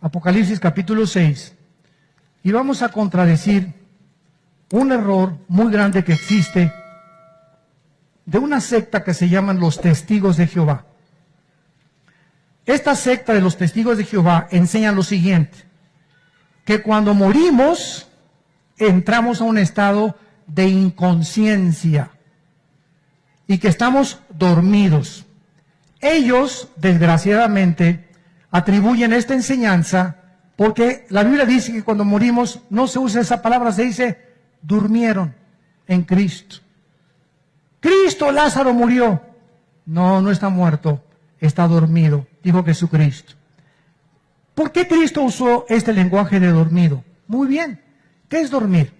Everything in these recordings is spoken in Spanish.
Apocalipsis capítulo 6, y vamos a contradecir un error muy grande que existe de una secta que se llaman los Testigos de Jehová. Esta secta de los Testigos de Jehová enseña lo siguiente, que cuando morimos entramos a un estado de inconsciencia y que estamos dormidos. Ellos, desgraciadamente, atribuyen esta enseñanza porque la Biblia dice que cuando morimos no se usa esa palabra, se dice durmieron en Cristo. Cristo, Lázaro murió. No, no está muerto, está dormido, dijo Jesucristo. ¿Por qué Cristo usó este lenguaje de dormido? Muy bien, ¿qué es dormir?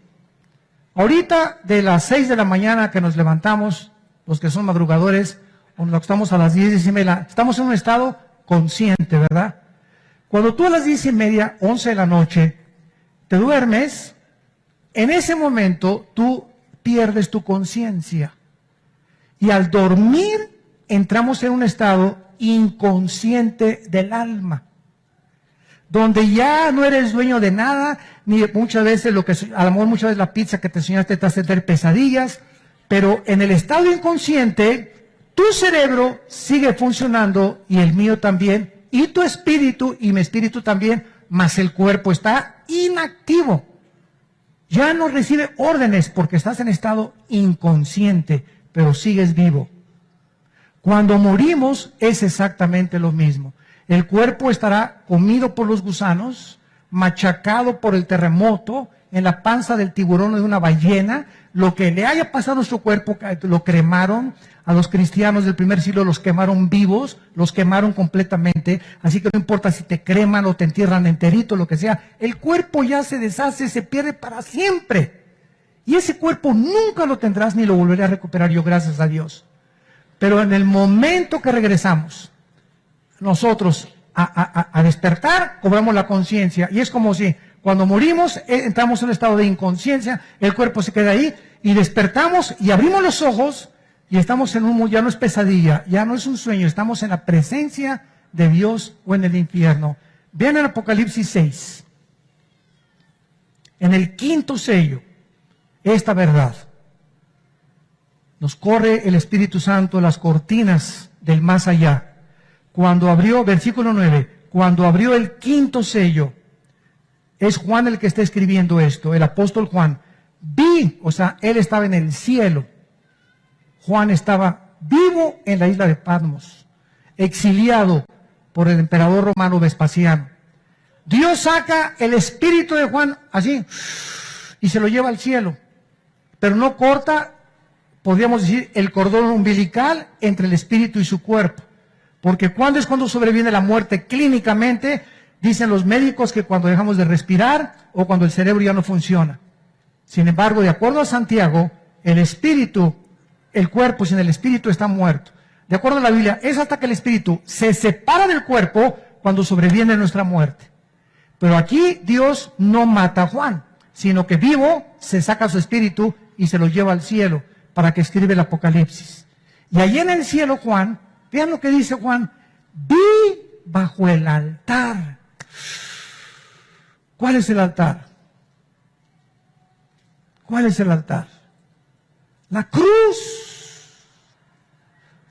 Ahorita de las 6 de la mañana que nos levantamos, los que son madrugadores, o los que estamos a las 10:30, estamos en un estado consciente, ¿verdad? Cuando tú a las 10:30, 11 de la noche, te duermes, en ese momento tú pierdes tu conciencia. Y al dormir entramos en un estado inconsciente del alma, donde ya no eres dueño de nada, ni muchas veces a lo mejor muchas veces la pizza que te soñaste te hace tener pesadillas, pero en el estado inconsciente, tu cerebro sigue funcionando y el mío también, y tu espíritu y mi espíritu también, más el cuerpo está inactivo. Ya no recibe órdenes porque estás en estado inconsciente, pero sigues vivo. Cuando morimos es exactamente lo mismo. El cuerpo estará comido por los gusanos, machacado por el terremoto, en la panza del tiburón o de una ballena. Lo que le haya pasado a nuestro cuerpo, lo cremaron. A los cristianos del primer siglo los quemaron vivos, los quemaron completamente. Así que no importa si te creman o te entierran enterito, lo que sea. El cuerpo ya se deshace, se pierde para siempre. Y ese cuerpo nunca lo tendrás ni lo volveré a recuperar yo, gracias a Dios. Pero en el momento que regresamos, nosotros a despertar, cobramos la conciencia. Y es como si cuando morimos entramos en un estado de inconsciencia, el cuerpo se queda ahí y despertamos y abrimos los ojos y estamos en un, ya no es pesadilla, ya no es un sueño, estamos en la presencia de Dios o en el infierno. Vean en Apocalipsis 6, en el 5.º sello, esta verdad. Nos corre el Espíritu Santo las cortinas del más allá. Cuando abrió, versículo 9, cuando abrió el 5.º sello, es Juan el que está escribiendo esto, el apóstol Juan. Vi, o sea, él estaba en el cielo. Juan estaba vivo en la isla de Patmos, exiliado por el emperador romano Vespasiano. Dios saca el espíritu de Juan así y se lo lleva al cielo, pero no corta, podríamos decir, el cordón umbilical entre el espíritu y su cuerpo. Porque ¿cuándo es cuando sobreviene la muerte clínicamente? Dicen los médicos que cuando dejamos de respirar o cuando el cerebro ya no funciona. Sin embargo, de acuerdo a Santiago, el espíritu, el cuerpo sin el espíritu está muerto. De acuerdo a la Biblia, es hasta que el espíritu se separa del cuerpo cuando sobreviene nuestra muerte. Pero aquí Dios no mata a Juan, sino que vivo se saca su espíritu y se lo lleva al cielo para que escribe el Apocalipsis. Y allí en el cielo Juan, vean lo que dice Juan, vi bajo el altar. ¿Cuál es el altar? ¿Cuál es el altar? La cruz.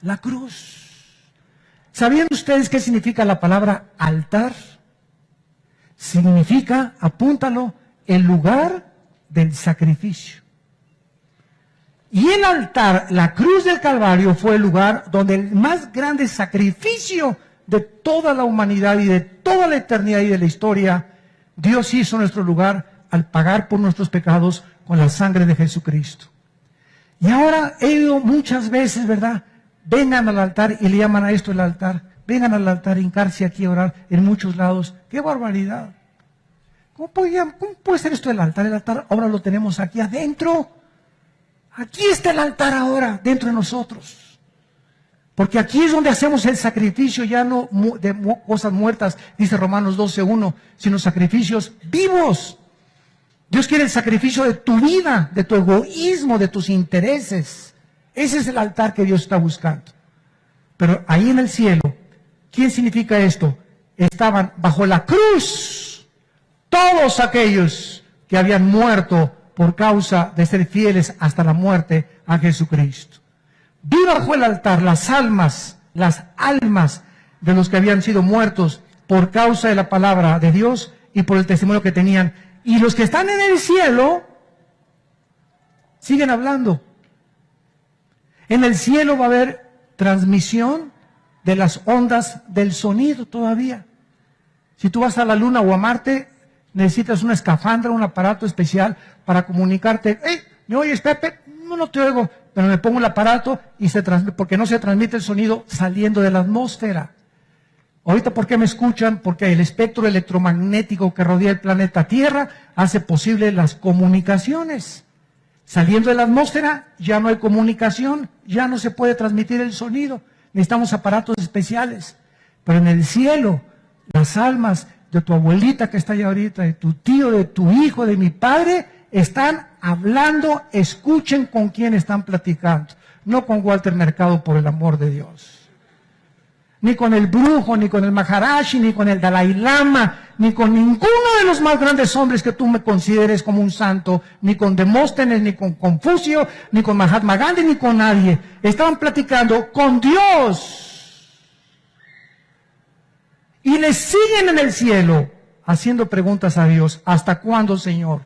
La cruz. ¿Sabían ustedes qué significa la palabra altar? Significa, apúntalo, el lugar del sacrificio. Y el altar, la cruz del Calvario, fue el lugar donde el más grande sacrificio de toda la humanidad y de toda la eternidad y de la historia, Dios hizo nuestro lugar al pagar por nuestros pecados con la sangre de Jesucristo. Y ahora he oído muchas veces, ¿verdad? Vengan al altar y le llaman a esto el altar. Vengan al altar, hincarse aquí a orar en muchos lados. ¡Qué barbaridad! ¿Cómo puede ser esto el altar? El altar ahora lo tenemos aquí adentro. Aquí está el altar ahora, dentro de nosotros. Porque aquí es donde hacemos el sacrificio, ya no de cosas muertas, dice Romanos 12:1, sino sacrificios vivos. Dios quiere el sacrificio de tu vida, de tu egoísmo, de tus intereses. Ese es el altar que Dios está buscando. Pero ahí en el cielo, ¿quién significa esto? estaban bajo la cruz todos aquellos que habían muerto por causa de ser fieles hasta la muerte a Jesucristo. Vi bajo el altar las almas de los que habían sido muertos por causa de la palabra de Dios y por el testimonio que tenían. Y los que están en el cielo siguen hablando. En el cielo va a haber transmisión de las ondas del sonido todavía. Si tú vas a la luna o a Marte, necesitas una escafandra, un aparato especial para comunicarte. ¡Hey! ¿Me oyes, Pepe? No te oigo, pero me pongo el aparato y se transmite, porque no se transmite el sonido saliendo de la atmósfera. Ahorita, ¿por qué me escuchan? Porque el espectro electromagnético que rodea el planeta Tierra hace posible las comunicaciones. Saliendo de la atmósfera ya no hay comunicación, ya no se puede transmitir el sonido. Necesitamos aparatos especiales. Pero en el cielo, las almas de tu abuelita que está allá ahorita, de tu tío, de tu hijo, de mi padre, están hablando. Escuchen con quién están platicando. No con Walter Mercado, por el amor de Dios. Ni con el brujo, ni con el Maharashi, ni con el Dalai Lama, ni con ninguno de los más grandes hombres que tú me consideres como un santo, ni con Demóstenes, ni con Confucio, ni con Mahatma Gandhi, ni con nadie. Estaban platicando con Dios. Y le siguen en el cielo haciendo preguntas a Dios. ¿Hasta cuándo, Señor?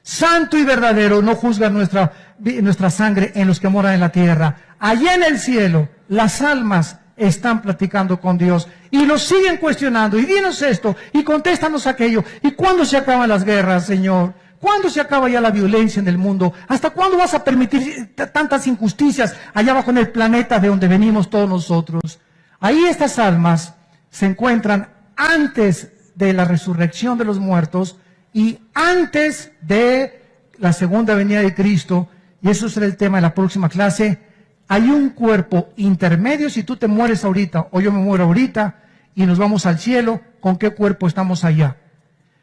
Santo y verdadero, no juzga nuestra sangre en los que moran en la tierra. Allá en el cielo, las almas están platicando con Dios y los siguen cuestionando. Y dinos esto, y contéstanos aquello. ¿Y cuándo se acaban las guerras, Señor? ¿Cuándo se acaba ya la violencia en el mundo? ¿Hasta cuándo vas a permitir tantas injusticias allá abajo en el planeta de donde venimos todos nosotros? Ahí estas almas se encuentran antes de la resurrección de los muertos y antes de la segunda venida de Cristo, y eso será el tema de la próxima clase. Hay un cuerpo intermedio. Si tú te mueres ahorita o yo me muero ahorita y nos vamos al cielo, ¿con qué cuerpo estamos allá?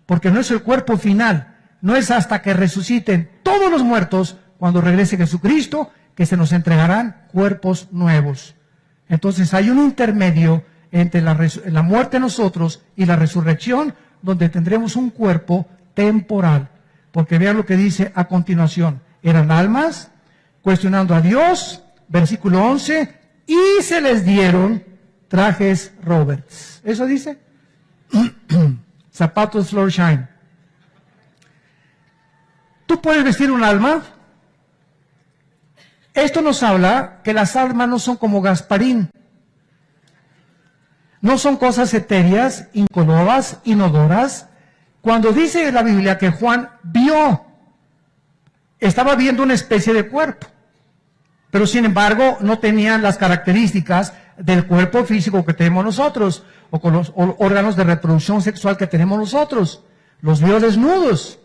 Porque no es el cuerpo final, no es hasta que resuciten todos los muertos cuando regrese Jesucristo que se nos entregarán cuerpos nuevos. Entonces hay un intermedio entre la muerte de nosotros y la resurrección, donde tendremos un cuerpo temporal. Porque vean lo que dice a continuación. Eran almas cuestionando a Dios. Versículo 11, y se les dieron trajes Roberts. ¿Eso dice? Zapatos Florsheim. ¿Tú puedes vestir un alma? Esto nos habla que las almas no son como Gasparín. No son cosas etéreas, incoloras, inodoras. Cuando dice la Biblia que Juan estaba viendo una especie de cuerpo. Pero sin embargo no tenían las características del cuerpo físico que tenemos nosotros, o con los órganos de reproducción sexual que tenemos nosotros. Los vio desnudos.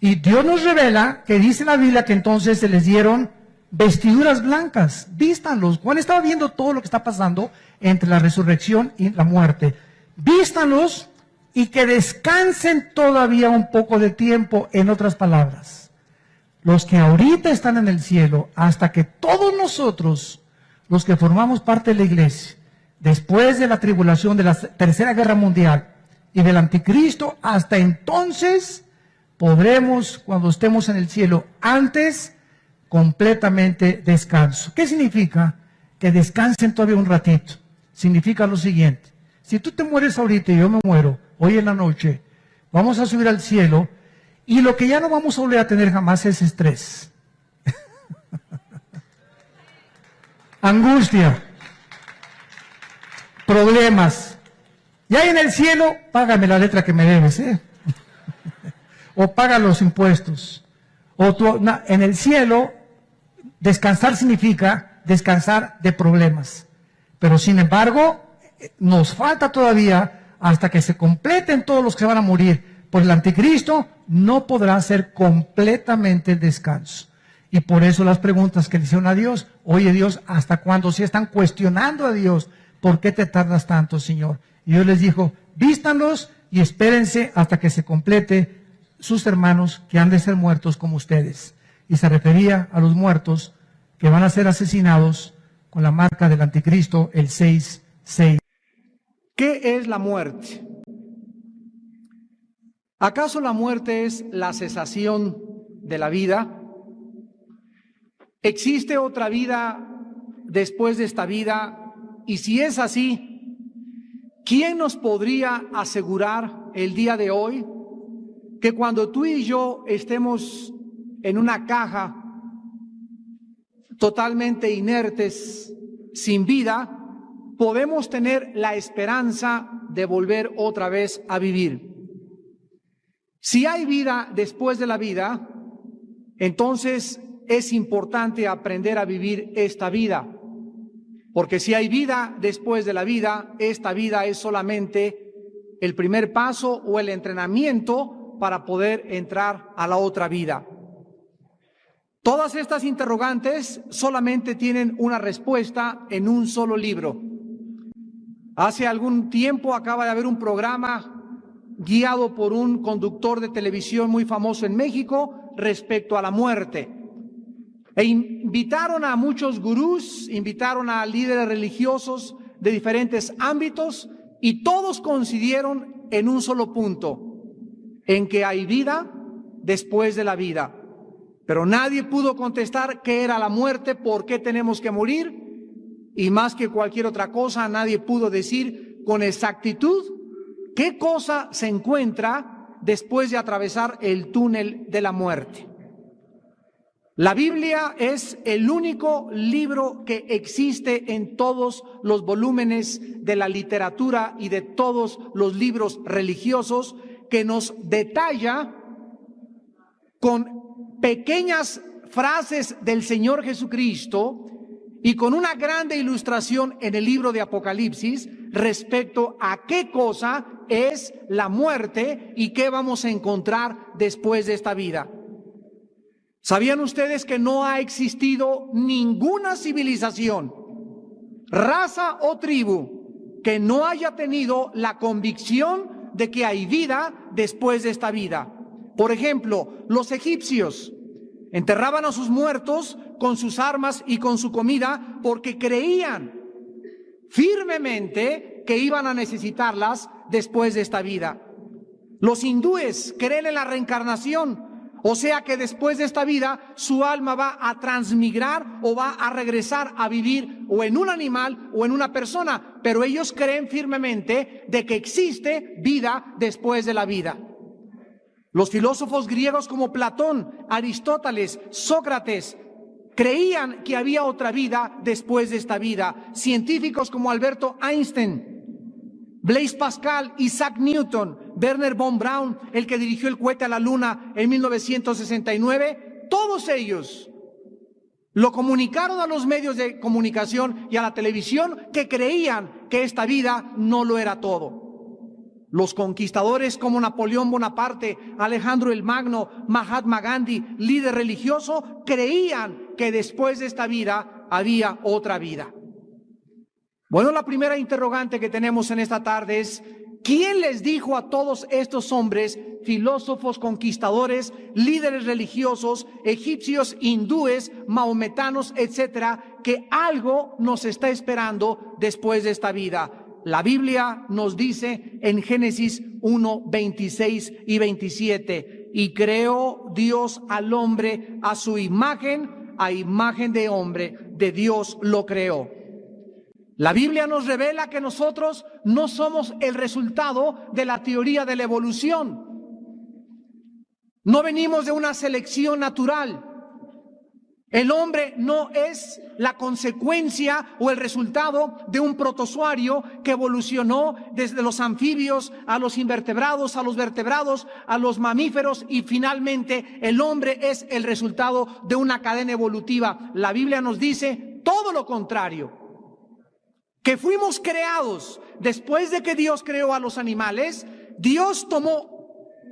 Y Dios nos revela que dice la Biblia que entonces se les dieron vestiduras blancas. Vístanlos. Juan estaba viendo todo lo que está pasando entre la resurrección y la muerte. Vístanlos y que descansen todavía un poco de tiempo, en otras palabras. Los que ahorita están en el cielo, hasta que todos nosotros, los que formamos parte de la iglesia, después de la tribulación de la Tercera Guerra Mundial y del Anticristo, hasta entonces podremos, cuando estemos en el cielo, antes, completamente descanso. ¿Qué significa? Que descansen todavía un ratito. Significa lo siguiente: si tú te mueres ahorita y yo me muero hoy en la noche, vamos a subir al cielo. Y lo que ya no vamos a volver a tener jamás es estrés, angustia, problemas. Ya en el cielo, págame la letra que me debes, o paga los impuestos. En el cielo, descansar significa descansar de problemas. Pero sin embargo, nos falta todavía, hasta que se completen todos los que van a morir por el anticristo, no podrá ser completamente el descanso. Y por eso las preguntas que le hicieron a Dios: oye Dios, ¿hasta cuándo? Si están cuestionando a Dios, ¿por qué te tardas tanto, Señor? Y Dios les dijo: vístanlos y espérense hasta que se complete sus hermanos que han de ser muertos como ustedes. Y se refería a los muertos que van a ser asesinados con la marca del anticristo, el 666. ¿Qué es la muerte? ¿Acaso la muerte es la cesación de la vida? ¿Existe otra vida después de esta vida? Y si es así, ¿quién nos podría asegurar el día de hoy que cuando tú y yo estemos en una caja totalmente inertes, sin vida, podemos tener la esperanza de volver otra vez a vivir? Si hay vida después de la vida, entonces es importante aprender a vivir esta vida. Porque si hay vida después de la vida, esta vida es solamente el primer paso o el entrenamiento para poder entrar a la otra vida. Todas estas interrogantes solamente tienen una respuesta en un solo libro. Hace algún tiempo acaba de haber un programa guiado por un conductor de televisión muy famoso en México respecto a la muerte. E invitaron a muchos gurús, invitaron a líderes religiosos de diferentes ámbitos y todos coincidieron en un solo punto, en que hay vida después de la vida. Pero nadie pudo contestar qué era la muerte, por qué tenemos que morir, y más que cualquier otra cosa, nadie pudo decir con exactitud qué cosa se encuentra después de atravesar el túnel de la muerte. La Biblia es el único libro que existe en todos los volúmenes de la literatura y de todos los libros religiosos que nos detalla con pequeñas frases del Señor Jesucristo y con una grande ilustración en el libro de Apocalipsis respecto a qué cosa es la muerte y qué vamos a encontrar después de esta vida. ¿Sabían ustedes que no ha existido ninguna civilización, raza o tribu que no haya tenido la convicción de que hay vida después de esta vida? Por ejemplo, los egipcios enterraban a sus muertos con sus armas y con su comida porque creían firmemente que iban a necesitarlas después de esta vida. Los hindúes creen en la reencarnación, o sea que después de esta vida su alma va a transmigrar o va a regresar a vivir o en un animal o en una persona, pero ellos creen firmemente de que existe vida después de la vida. Los filósofos griegos como Platón, Aristóteles, Sócrates creían que había otra vida después de esta vida. Científicos como Alberto Einstein, Blaise Pascal, Isaac Newton, Wernher von Braun, el que dirigió el cohete a la Luna en 1969, todos ellos lo comunicaron a los medios de comunicación y a la televisión que creían que esta vida no lo era todo. Los conquistadores como Napoleón Bonaparte, Alejandro el Magno, Mahatma Gandhi, líder religioso, creían que después de esta vida había otra vida. Bueno, la primera interrogante que tenemos en esta tarde es: ¿quién les dijo a todos estos hombres, filósofos, conquistadores, líderes religiosos, egipcios, hindúes, mahometanos, etcétera, que algo nos está esperando después de esta vida? La Biblia nos dice en Génesis 1, 26 y 27, y creó Dios al hombre a su imagen, a imagen de hombre, de Dios lo creó. La Biblia nos revela que nosotros no somos el resultado de la teoría de la evolución. No venimos de una selección natural. El hombre no es la consecuencia o el resultado de un protozoario que evolucionó desde los anfibios a los invertebrados, a los vertebrados, a los mamíferos, y finalmente el hombre es el resultado de una cadena evolutiva. La Biblia nos dice todo lo contrario, que fuimos creados después de que Dios creó a los animales. Dios tomó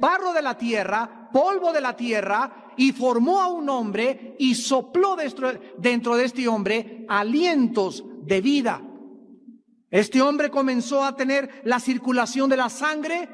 barro de la tierra, polvo de la tierra, y formó a un hombre y sopló dentro de este hombre alientos de vida. Este hombre comenzó a tener la circulación de la sangre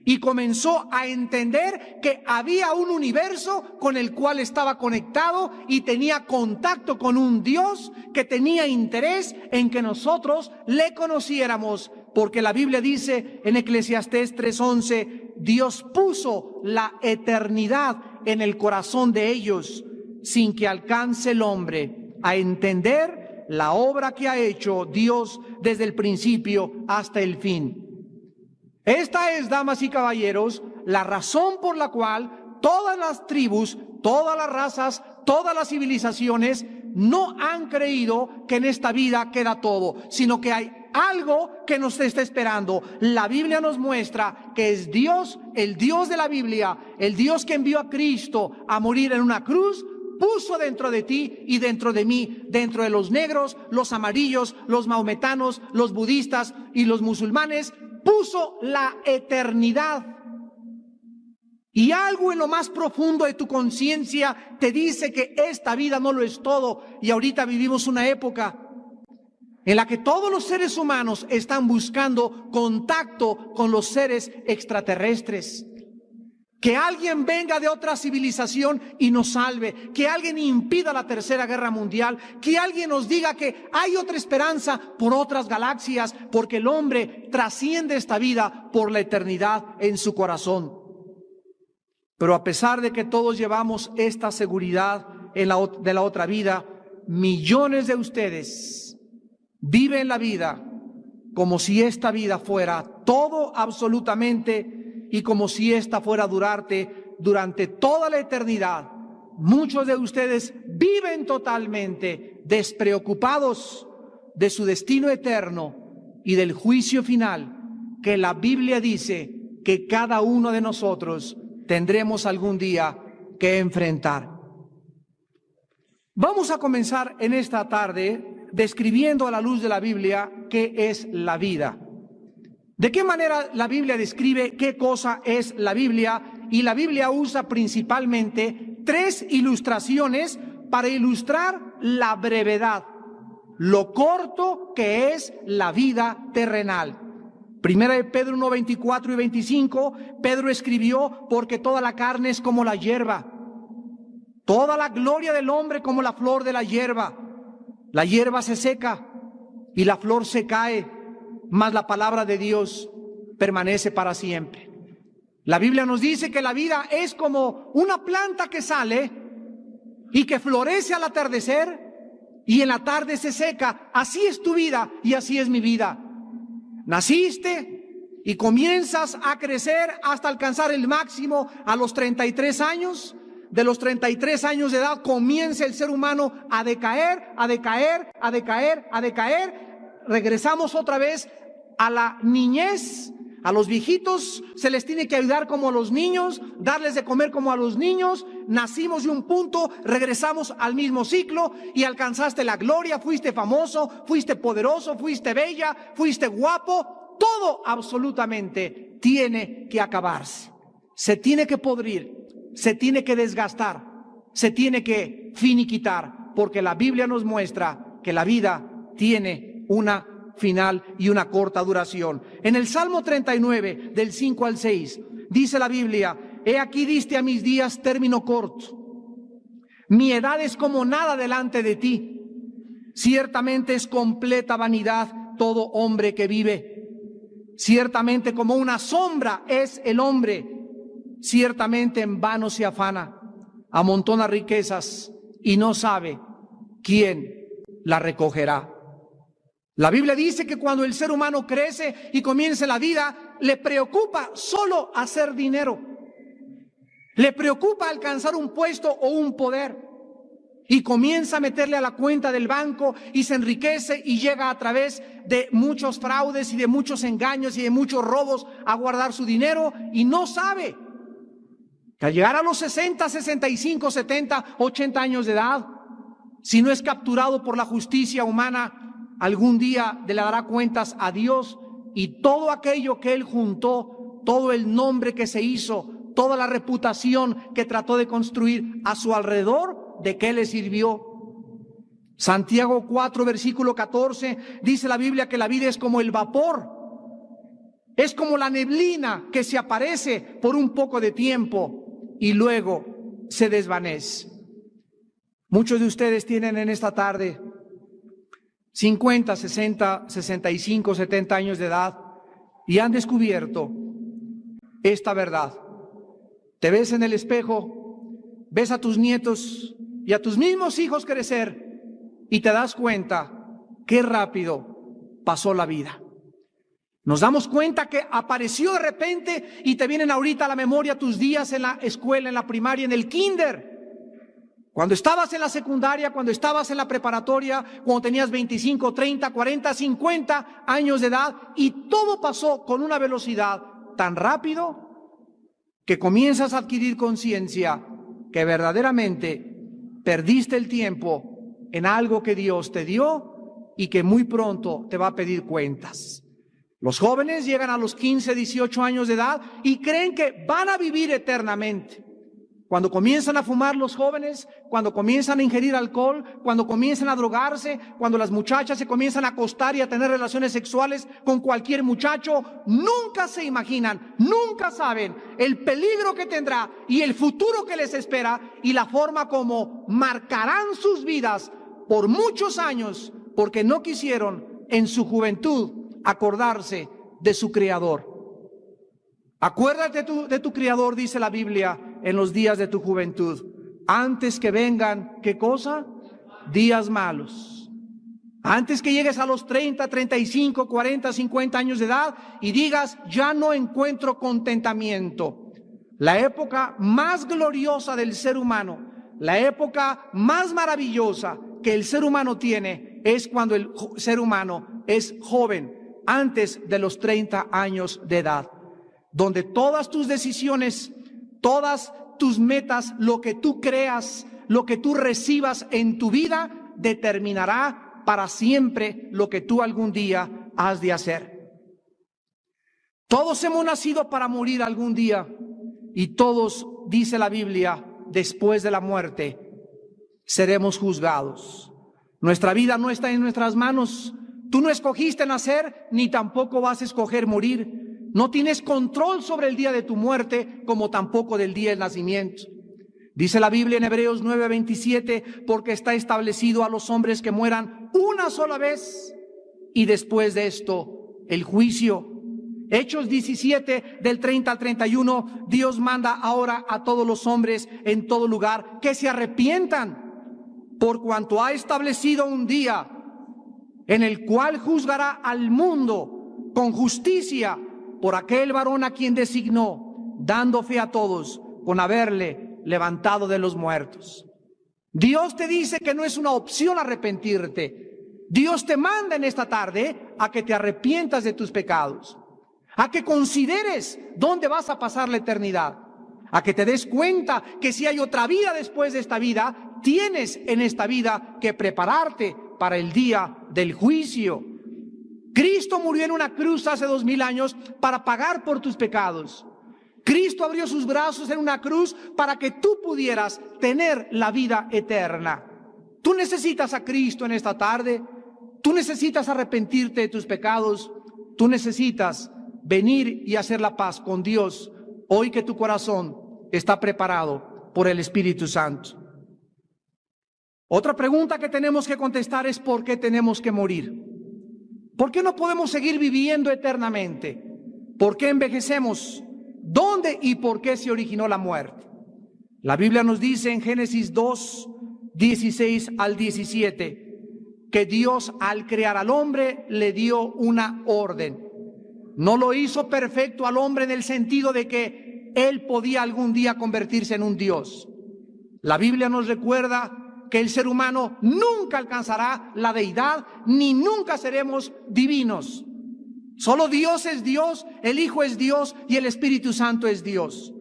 y comenzó a entender que había un universo con el cual estaba conectado y tenía contacto con un Dios que tenía interés en que nosotros le conociéramos porque la Biblia dice en Eclesiastés 3:11, Dios puso la eternidad en el corazón de ellos, sin que alcance el hombre a entender la obra que ha hecho Dios desde el principio hasta el fin. Esta es, damas y caballeros, la razón por la cual todas las tribus, todas las razas, todas las civilizaciones no han creído que en esta vida queda todo, sino que hay algo que nos está esperando. La Biblia nos muestra que es Dios, el Dios de la Biblia, el Dios que envió a Cristo a morir en una cruz, puso dentro de ti y dentro de mí, dentro de los negros, los amarillos, los mahometanos, los budistas y los musulmanes, puso la eternidad. Y algo en lo más profundo de tu conciencia te dice que esta vida no lo es todo. Y ahorita vivimos una época en la que todos los seres humanos están buscando contacto con los seres extraterrestres. Que alguien venga de otra civilización y nos salve, que alguien impida la Tercera Guerra Mundial, que alguien nos diga que hay otra esperanza por otras galaxias, porque el hombre trasciende esta vida por la eternidad en su corazón. Pero a pesar de que todos llevamos esta seguridad de la otra vida, millones de ustedes viven la vida como si esta vida fuera todo absolutamente y como si esta fuera a durante toda la eternidad. Muchos de ustedes viven totalmente despreocupados de su destino eterno y del juicio final que la Biblia dice que cada uno de nosotros tendremos algún día que enfrentar. Vamos a comenzar en esta tarde describiendo a la luz de la Biblia qué es la vida. ¿De qué manera la Biblia describe qué cosa es la Biblia? Y la Biblia usa principalmente 3 ilustraciones para ilustrar la brevedad, lo corto que es la vida terrenal. Primera de Pedro 1, 24 y 25, Pedro escribió, porque toda la carne es como la hierba, toda la gloria del hombre como la flor de la hierba. La hierba se seca y la flor se cae, mas la palabra de Dios permanece para siempre. La Biblia nos dice que la vida es como una planta que sale y que florece al atardecer y en la tarde se seca. Así es tu vida y así es mi vida. Naciste y comienzas a crecer hasta alcanzar el máximo a los 33 años. De los 33 años de edad comienza el ser humano a decaer, a decaer, a decaer, a decaer. Regresamos otra vez a la niñez. A los viejitos se les tiene que ayudar como a los niños, darles de comer como a los niños. Nacimos de un punto, regresamos al mismo ciclo y alcanzaste la gloria, fuiste famoso, fuiste poderoso, fuiste bella, fuiste guapo. Todo absolutamente tiene que acabarse. Se tiene que podrir, se tiene que desgastar, se tiene que finiquitar, porque la Biblia nos muestra que la vida tiene una final y una corta duración. En el Salmo 39, del 5 al 6, dice la Biblia: he aquí diste a mis días término corto. Mi edad es como nada delante de ti. Ciertamente es completa vanidad todo hombre que vive. Ciertamente como una sombra es el hombre. Ciertamente en vano se afana, amontona riquezas y no sabe quién la recogerá. La Biblia dice que cuando el ser humano crece y comienza la vida, le preocupa solo hacer dinero. Le preocupa alcanzar un puesto o un poder. Y comienza a meterle a la cuenta del banco y se enriquece y llega a través de muchos fraudes y de muchos engaños y de muchos robos a guardar su dinero y no sabe que al llegar a los 60, 65, 70, 80 años de edad, si no es capturado por la justicia humana, algún día le dará cuentas a Dios y todo aquello que él juntó, todo el nombre que se hizo, toda la reputación que trató de construir a su alrededor, ¿de qué le sirvió? Santiago 4, versículo 14, dice la Biblia que la vida es como el vapor, es como la neblina que se aparece por un poco de tiempo y luego se desvanece. Muchos de ustedes tienen en esta tarde 50, 60, 65, 70 años de edad y han descubierto esta verdad. Te ves en el espejo, ves a tus nietos y a tus mismos hijos crecer y te das cuenta qué rápido pasó la vida. Nos damos cuenta que apareció de repente y te vienen ahorita a la memoria tus días en la escuela, en la primaria, en el kinder. Cuando estabas en la secundaria, cuando estabas en la preparatoria, cuando tenías 25, 30, 40, 50 años de edad, y todo pasó con una velocidad tan rápido que comienzas a adquirir conciencia que verdaderamente perdiste el tiempo en algo que Dios te dio y que muy pronto te va a pedir cuentas. Los jóvenes llegan a los 15, 18 años de edad y creen que van a vivir eternamente. Cuando comienzan a fumar los jóvenes, cuando comienzan a ingerir alcohol, cuando comienzan a drogarse, cuando las muchachas se comienzan a acostar y a tener relaciones sexuales con cualquier muchacho, nunca se imaginan, nunca saben el peligro que tendrá y el futuro que les espera y la forma como marcarán sus vidas por muchos años porque no quisieron en su juventud acordarse de su Creador. Acuérdate de tu Creador, dice la Biblia, en los días de tu juventud, antes que vengan, ¿qué cosa? Días malos. Antes que llegues a los 30, 35, 40, 50 años de edad y digas, ya no encuentro contentamiento. La época más gloriosa del ser humano, la época más maravillosa que el ser humano tiene, es cuando el ser humano es joven, antes de los 30 años de edad, donde todas tus decisiones, todas tus metas, lo que tú creas, lo que tú recibas en tu vida, determinará para siempre lo que tú algún día has de hacer. Todos hemos nacido para morir algún día y todos, dice la Biblia, después de la muerte seremos juzgados. Nuestra vida no está en nuestras manos. Tú no escogiste nacer, ni tampoco vas a escoger morir. No tienes control sobre el día de tu muerte, como tampoco del día del nacimiento. Dice la Biblia en Hebreos 9:27, porque está establecido a los hombres que mueran una sola vez, y después de esto, el juicio. Hechos 17, del 30 al 31, Dios manda ahora a todos los hombres en todo lugar que se arrepientan, por cuanto ha establecido un día en el cual juzgará al mundo con justicia por aquel varón a quien designó, dando fe a todos con haberle levantado de los muertos. Dios te dice que no es una opción arrepentirte. Dios te manda en esta tarde a que te arrepientas de tus pecados, a que consideres dónde vas a pasar la eternidad, a que te des cuenta que si hay otra vida después de esta vida, tienes en esta vida que prepararte para el día del juicio. Cristo murió en una cruz hace 2000 años para pagar por tus pecados. Cristo abrió sus brazos en una cruz para que tú pudieras tener la vida eterna. Tú necesitas a Cristo en esta tarde. Tú necesitas arrepentirte de tus pecados. Tú necesitas venir y hacer la paz con Dios hoy que tu corazón está preparado por el Espíritu Santo. Otra pregunta que tenemos que contestar es ¿por qué tenemos que morir? ¿Por qué no podemos seguir viviendo eternamente? ¿Por qué envejecemos? ¿Dónde y por qué se originó la muerte? La Biblia nos dice en Génesis 2, 16 al 17, que Dios al crear al hombre le dio una orden. No lo hizo perfecto al hombre en el sentido de que él podía algún día convertirse en un Dios. La Biblia nos recuerda que el ser humano nunca alcanzará la deidad, ni nunca seremos divinos. Solo Dios es Dios, el Hijo es Dios y el Espíritu Santo es Dios.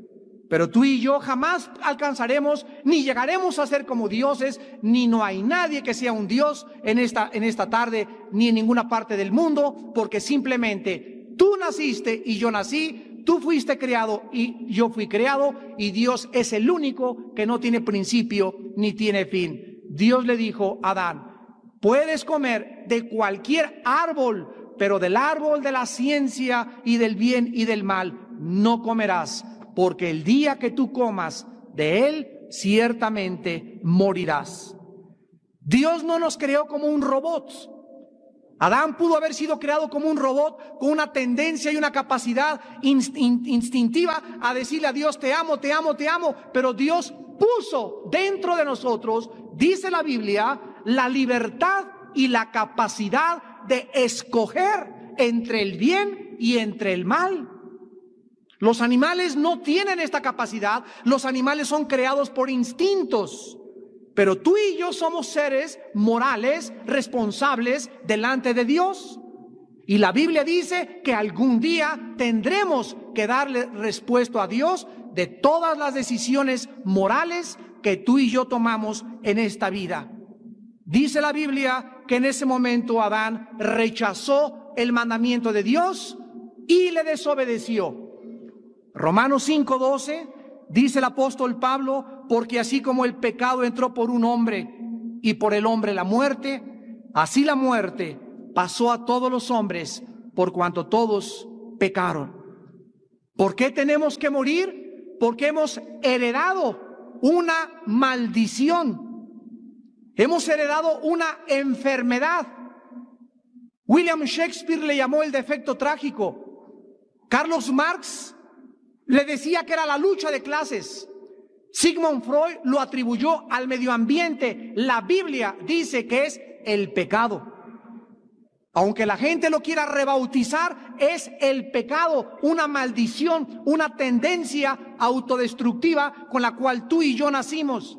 Pero tú y yo jamás alcanzaremos, ni llegaremos a ser como dioses, ni no hay nadie que sea un Dios en esta tarde, ni en ninguna parte del mundo, porque simplemente tú naciste y yo nací, tú fuiste creado y yo fui creado, y Dios es el único que no tiene principio ni tiene fin. Dios le dijo a Adán, puedes comer de cualquier árbol, pero del árbol de la ciencia y del bien y del mal no comerás, porque el día que tú comas de él, ciertamente morirás. Dios no nos creó como un robot. Adán pudo haber sido creado como un robot con una tendencia y una capacidad instintiva a decirle a Dios, te amo, te amo, te amo. Pero Dios puso dentro de nosotros, dice la Biblia, la libertad y la capacidad de escoger entre el bien y entre el mal. Los animales no tienen esta capacidad. Los animales son creados por instintos. Pero tú y yo somos seres morales, responsables delante de Dios. Y la Biblia dice que algún día tendremos que darle respuesta a Dios de todas las decisiones morales que tú y yo tomamos en esta vida. Dice la Biblia que en ese momento Adán rechazó el mandamiento de Dios y le desobedeció. Romanos 5:12 dice el apóstol Pablo, porque así como el pecado entró por un hombre y por el hombre la muerte, así la muerte pasó a todos los hombres por cuanto todos pecaron. ¿Por qué tenemos que morir? Porque hemos heredado una maldición. Hemos heredado una enfermedad. William Shakespeare le llamó el defecto trágico. Carlos Marx le decía que era la lucha de clases. Sigmund Freud lo atribuyó al medio ambiente. La Biblia dice que es el pecado. Aunque la gente lo quiera rebautizar, es el pecado, una maldición, una tendencia autodestructiva con la cual tú y yo nacimos.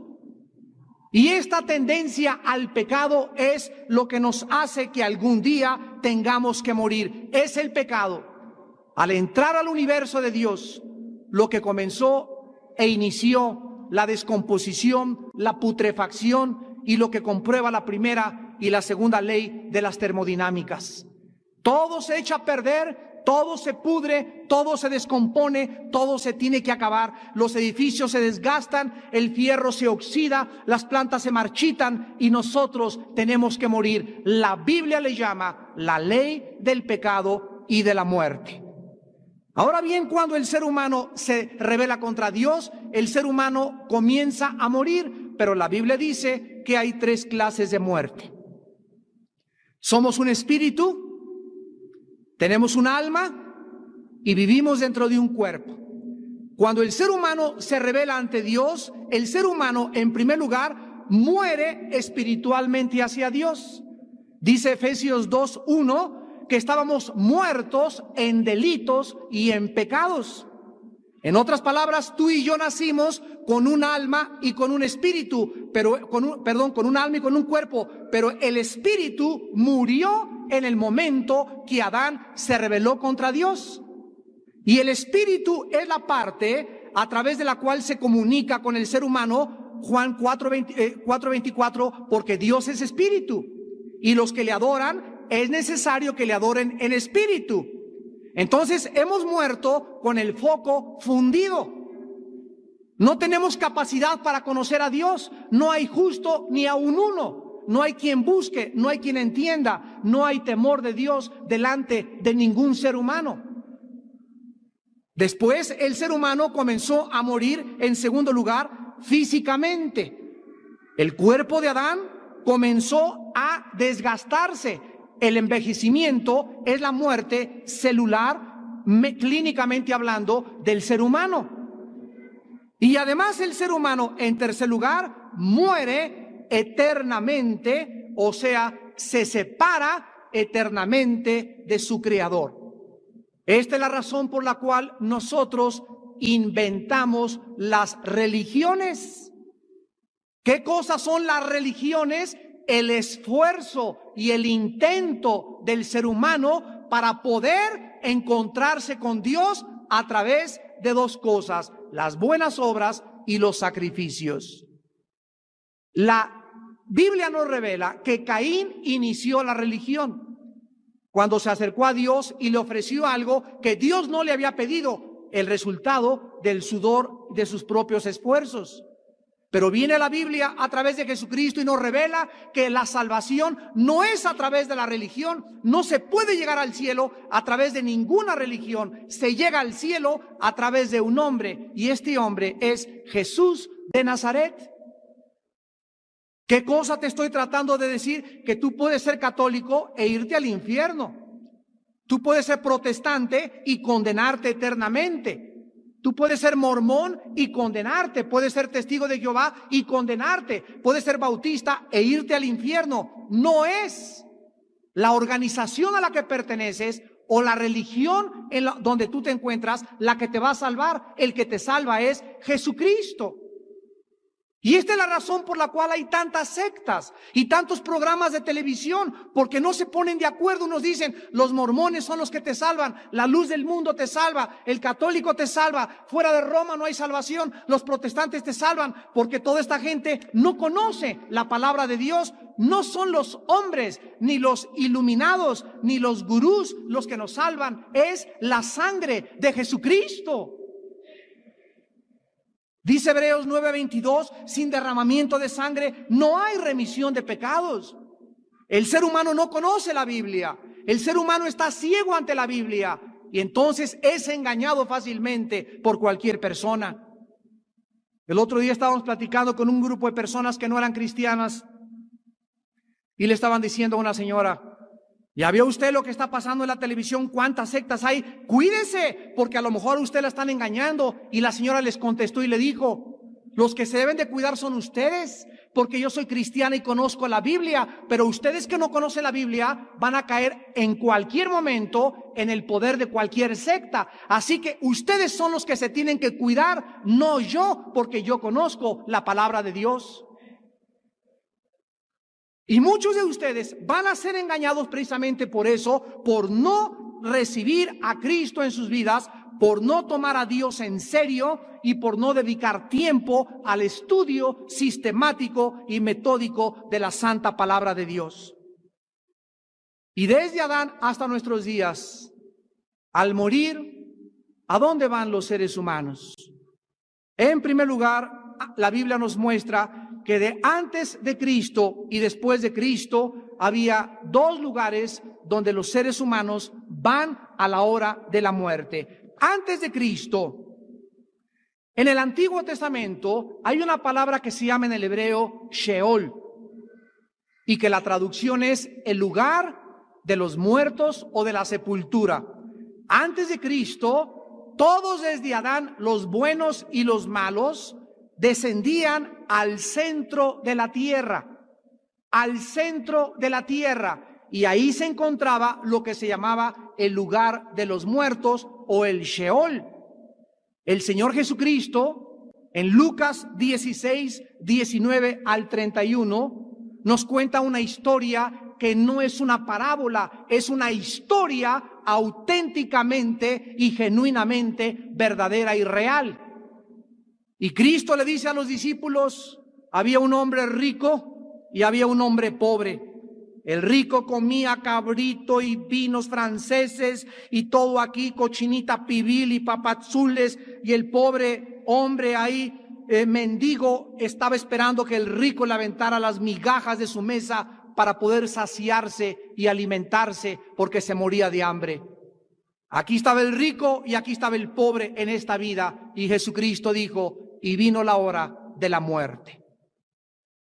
Y esta tendencia al pecado es lo que nos hace que algún día tengamos que morir. Es el pecado. Al entrar al universo de Dios, lo que comenzó e inició la descomposición, la putrefacción y lo que comprueba la primera y la segunda ley de las termodinámicas. Todo se echa a perder, todo se pudre, todo se descompone, todo se tiene que acabar. Los edificios se desgastan, el fierro se oxida, las plantas se marchitan y nosotros tenemos que morir. La Biblia le llama la ley del pecado y de la muerte. Ahora bien, cuando el ser humano se rebela contra Dios, el ser humano comienza a morir, pero la Biblia dice que hay 3 clases de muerte. Somos un espíritu, tenemos un alma y vivimos dentro de un cuerpo. Cuando el ser humano se rebela ante Dios, el ser humano, en primer lugar, muere espiritualmente hacia Dios. Dice Efesios 2:1 que estábamos muertos en delitos y en pecados. En otras palabras, tú y yo nacimos con un alma y con un espíritu, con un alma y con un cuerpo, pero el espíritu murió en el momento que Adán se rebeló contra Dios. Y el espíritu es la parte a través de la cual se comunica con el ser humano, Juan 4:24, porque Dios es espíritu y los que le adoran es necesario que le adoren en espíritu. Entonces hemos muerto con el foco fundido. No tenemos capacidad para conocer a Dios. No hay justo ni aun uno. No hay quien busque, no hay quien entienda. No hay temor de Dios delante de ningún ser humano. Después el ser humano comenzó a morir, en segundo lugar, físicamente. El cuerpo de Adán comenzó a desgastarse. El envejecimiento es la muerte celular, clínicamente hablando, del ser humano. Y además el ser humano, en tercer lugar, muere eternamente, o sea, se separa eternamente de su Creador. Esta es la razón por la cual nosotros inventamos las religiones. ¿Qué cosas son las religiones? El esfuerzo y el intento del ser humano para poder encontrarse con Dios a través de 2 cosas: las buenas obras y los sacrificios. La Biblia nos revela que Caín inició la religión cuando se acercó a Dios y le ofreció algo que Dios no le había pedido, el resultado del sudor de sus propios esfuerzos. Pero viene la Biblia a través de Jesucristo y nos revela que la salvación no es a través de la religión. No se puede llegar al cielo a través de ninguna religión. Se llega al cielo a través de un hombre, y este hombre es Jesús de Nazaret. ¿Qué cosa te estoy tratando de decir? Que tú puedes ser católico e irte al infierno. Tú puedes ser protestante y condenarte eternamente. Tú puedes ser mormón y condenarte. Puedes ser testigo de Jehová y condenarte. Puedes ser bautista e irte al infierno. No es la organización a la que perteneces o la religión donde tú te encuentras la que te va a salvar. El que te salva es Jesucristo. Y esta es la razón por la cual hay tantas sectas y tantos programas de televisión, porque no se ponen de acuerdo. Unos dicen, los mormones son los que te salvan, la luz del mundo te salva, el católico te salva, fuera de Roma no hay salvación, los protestantes te salvan, porque toda esta gente no conoce la palabra de Dios. No son los hombres, ni los iluminados, ni los gurús los que nos salvan, es la sangre de Jesucristo. Dice Hebreos 9:22, sin derramamiento de sangre no hay remisión de pecados. El ser humano no conoce la Biblia. El ser humano está ciego ante la Biblia y entonces es engañado fácilmente por cualquier persona. El otro día estábamos platicando con un grupo de personas que no eran cristianas y le estaban diciendo a una señora, ¿ya vio usted lo que está pasando en la televisión? ¿Cuántas sectas hay? Cuídese, porque a lo mejor a usted la están engañando. Y la señora les contestó y le dijo, los que se deben de cuidar son ustedes, porque yo soy cristiana y conozco la Biblia, pero ustedes que no conocen la Biblia van a caer en cualquier momento en el poder de cualquier secta. Así que ustedes son los que se tienen que cuidar, no yo, porque yo conozco la palabra de Dios. Y muchos de ustedes van a ser engañados precisamente por eso, por no recibir a Cristo en sus vidas, por no tomar a Dios en serio y por no dedicar tiempo al estudio sistemático y metódico de la santa palabra de Dios. Y desde Adán hasta nuestros días, al morir, ¿a dónde van los seres humanos? En primer lugar, la Biblia nos muestra que de antes de Cristo y después de Cristo había dos lugares donde los seres humanos van a la hora de la muerte. Antes de Cristo, en el Antiguo Testamento hay una palabra que se llama en el hebreo Sheol y que la traducción es el lugar de los muertos o de la sepultura. Antes de Cristo, todos desde Adán, los buenos y los malos, descendían al centro de la tierra, y ahí se encontraba lo que se llamaba el lugar de los muertos o el Sheol. El Señor Jesucristo, en Lucas 16, 19 al 31, nos cuenta una historia que no es una parábola, es una historia auténticamente y genuinamente verdadera y real. Y Cristo le dice a los discípulos, había un hombre rico y había un hombre pobre. El rico comía cabrito y vinos franceses y todo aquí, cochinita pibil y papazules, y el pobre hombre ahí, mendigo, estaba esperando que el rico le aventara las migajas de su mesa para poder saciarse y alimentarse, porque se moría de hambre. Aquí estaba el rico y aquí estaba el pobre en esta vida, y Jesucristo dijo, y vino la hora de la muerte.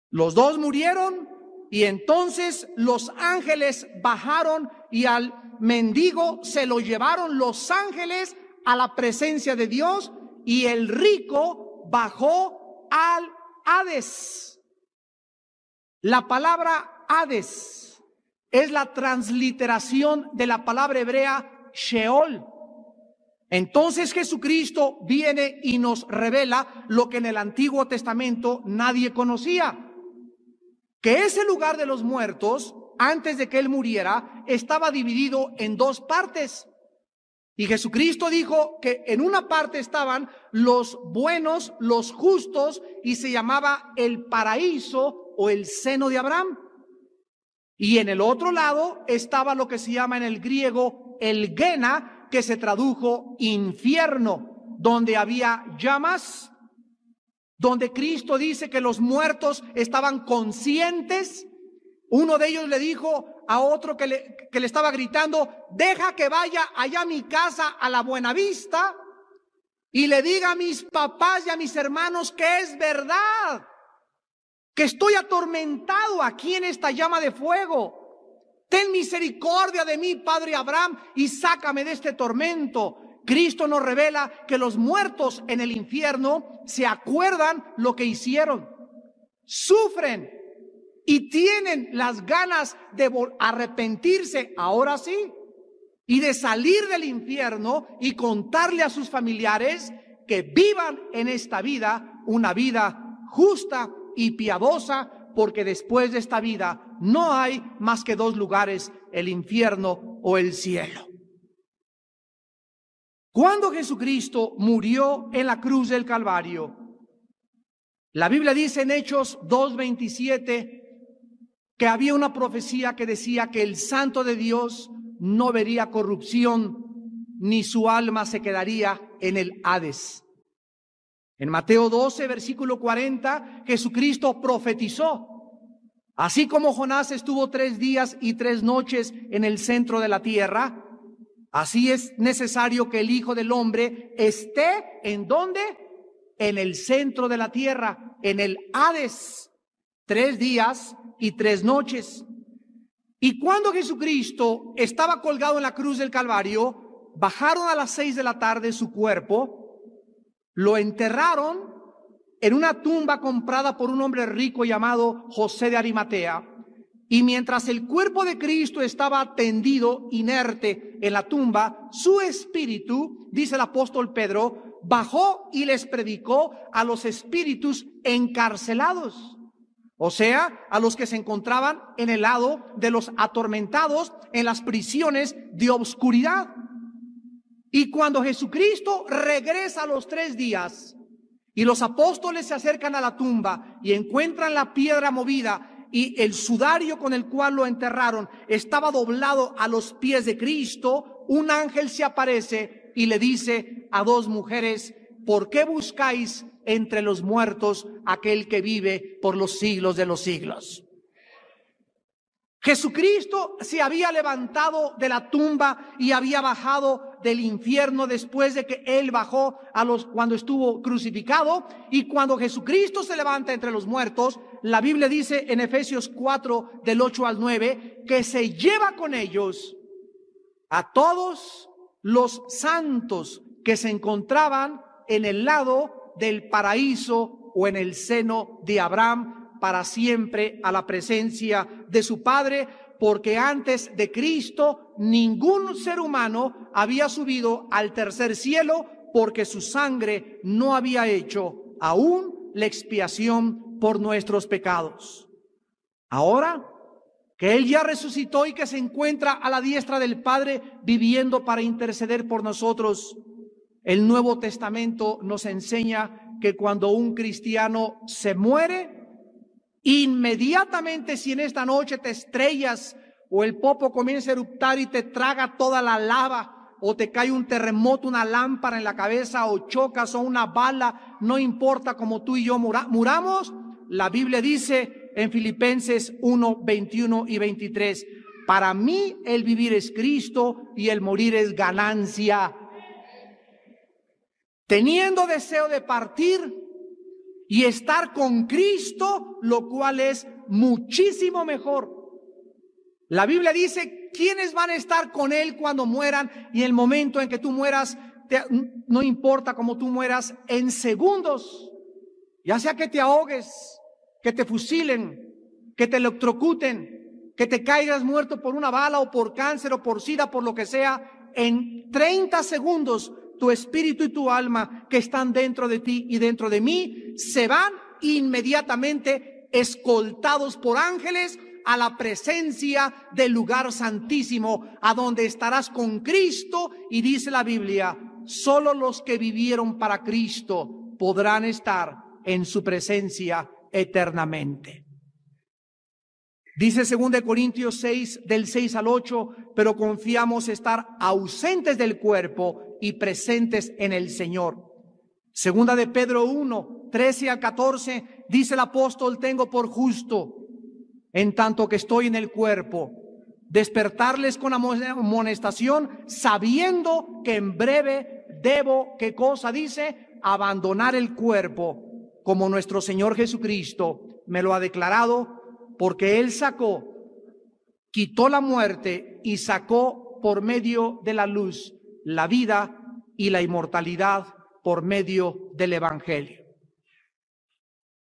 Los dos murieron y entonces los ángeles bajaron y al mendigo se lo llevaron los ángeles a la presencia de Dios y el rico bajó al Hades. La palabra Hades es la transliteración de la palabra hebrea Sheol. Entonces Jesucristo viene y nos revela lo que en el Antiguo Testamento nadie conocía, que ese lugar de los muertos, antes de que Él muriera, estaba dividido en dos partes. Y Jesucristo dijo que en una parte estaban los buenos, los justos, y se llamaba el paraíso o el seno de Abraham. Y en el otro lado estaba lo que se llama en el griego el Gena, que se tradujo infierno, donde había llamas, donde Cristo dice que los muertos estaban conscientes. Uno de ellos le dijo a otro que le estaba gritando, deja que vaya allá a mi casa a la Buenavista y le diga a mis papás y a mis hermanos que es verdad, que estoy atormentado aquí en esta llama de fuego. Ten misericordia de mí, Padre Abraham, y sácame de este tormento. Cristo nos revela que los muertos en el infierno se acuerdan lo que hicieron, sufren y tienen las ganas de arrepentirse, ahora sí, y de salir del infierno y contarle a sus familiares que vivan en esta vida una vida justa y piadosa, porque después de esta vida no hay más que dos lugares, el infierno o el cielo. Cuando Jesucristo murió en la cruz del Calvario, la Biblia dice en Hechos 2:27 que había una profecía que decía que el Santo de Dios no vería corrupción, ni su alma se quedaría en el Hades. En Mateo 12, versículo 40, Jesucristo profetizó: así como Jonás estuvo 3 días y 3 noches en el centro de la tierra, así es necesario que el Hijo del Hombre esté, ¿en dónde? En el centro de la tierra, en el Hades, 3 días y 3 noches. Y cuando Jesucristo estaba colgado en la cruz del Calvario, bajaron a las 6 de la tarde su cuerpo, lo enterraron en una tumba comprada por un hombre rico llamado José de Arimatea. Y mientras el cuerpo de Cristo estaba tendido, inerte en la tumba, su espíritu, dice el apóstol Pedro, bajó y les predicó a los espíritus encarcelados. O sea, a los que se encontraban en el lado de los atormentados, en las prisiones de obscuridad. Y cuando Jesucristo regresa a los 3 días y los apóstoles se acercan a la tumba y encuentran la piedra movida y el sudario con el cual lo enterraron estaba doblado a los pies de Cristo, un ángel se aparece y le dice a 2 mujeres: ¿por qué buscáis entre los muertos aquel que vive por los siglos de los siglos? Jesucristo se había levantado de la tumba y había bajado del infierno después de que Él bajó cuando estuvo crucificado. Y cuando Jesucristo se levanta entre los muertos, la Biblia dice en Efesios 4, del 8 al 9, que se lleva con ellos a todos los santos que se encontraban en el lado del paraíso o en el seno de Abraham, para siempre a la presencia de su Padre, porque antes de Cristo ningún ser humano había subido al tercer cielo, porque su sangre no había hecho aún la expiación por nuestros pecados. Ahora que Él ya resucitó y que se encuentra a la diestra del Padre viviendo para interceder por nosotros, el Nuevo Testamento nos enseña que cuando un cristiano se muere, inmediatamente, si en esta noche te estrellas o el popo comienza a eruptar y te traga toda la lava, o te cae un terremoto, una lámpara en la cabeza, o chocas o una bala, no importa como tú y yo muramos, la Biblia dice en Filipenses 1, 21 y 23, para mí el vivir es Cristo y el morir es ganancia. Teniendo deseo de partir y estar con Cristo, lo cual es muchísimo mejor. La Biblia dice, ¿quiénes van a estar con Él cuando mueran? Y el momento en que tú mueras, no importa cómo tú mueras, en segundos, ya sea que te ahogues, que te fusilen, que te electrocuten, que te caigas muerto por una bala o por cáncer o por sida, por lo que sea, en 30 segundos, tu espíritu y tu alma que están dentro de ti y dentro de mí se van inmediatamente escoltados por ángeles a la presencia del lugar santísimo, a donde estarás con Cristo. Y dice la Biblia, solo los que vivieron para Cristo podrán estar en su presencia eternamente. Dice 2 Corintios 6, del 6 al 8, pero confiamos estar ausentes del cuerpo y presentes en el Señor. Segunda de Pedro 1, 13 al 14, dice el apóstol, tengo por justo, en tanto que estoy en el cuerpo, despertarles con amonestación, sabiendo que en breve debo, ¿qué cosa dice? Abandonar el cuerpo, como nuestro Señor Jesucristo me lo ha declarado, porque Él quitó la muerte y sacó por medio de la luz la vida y la inmortalidad por medio del Evangelio.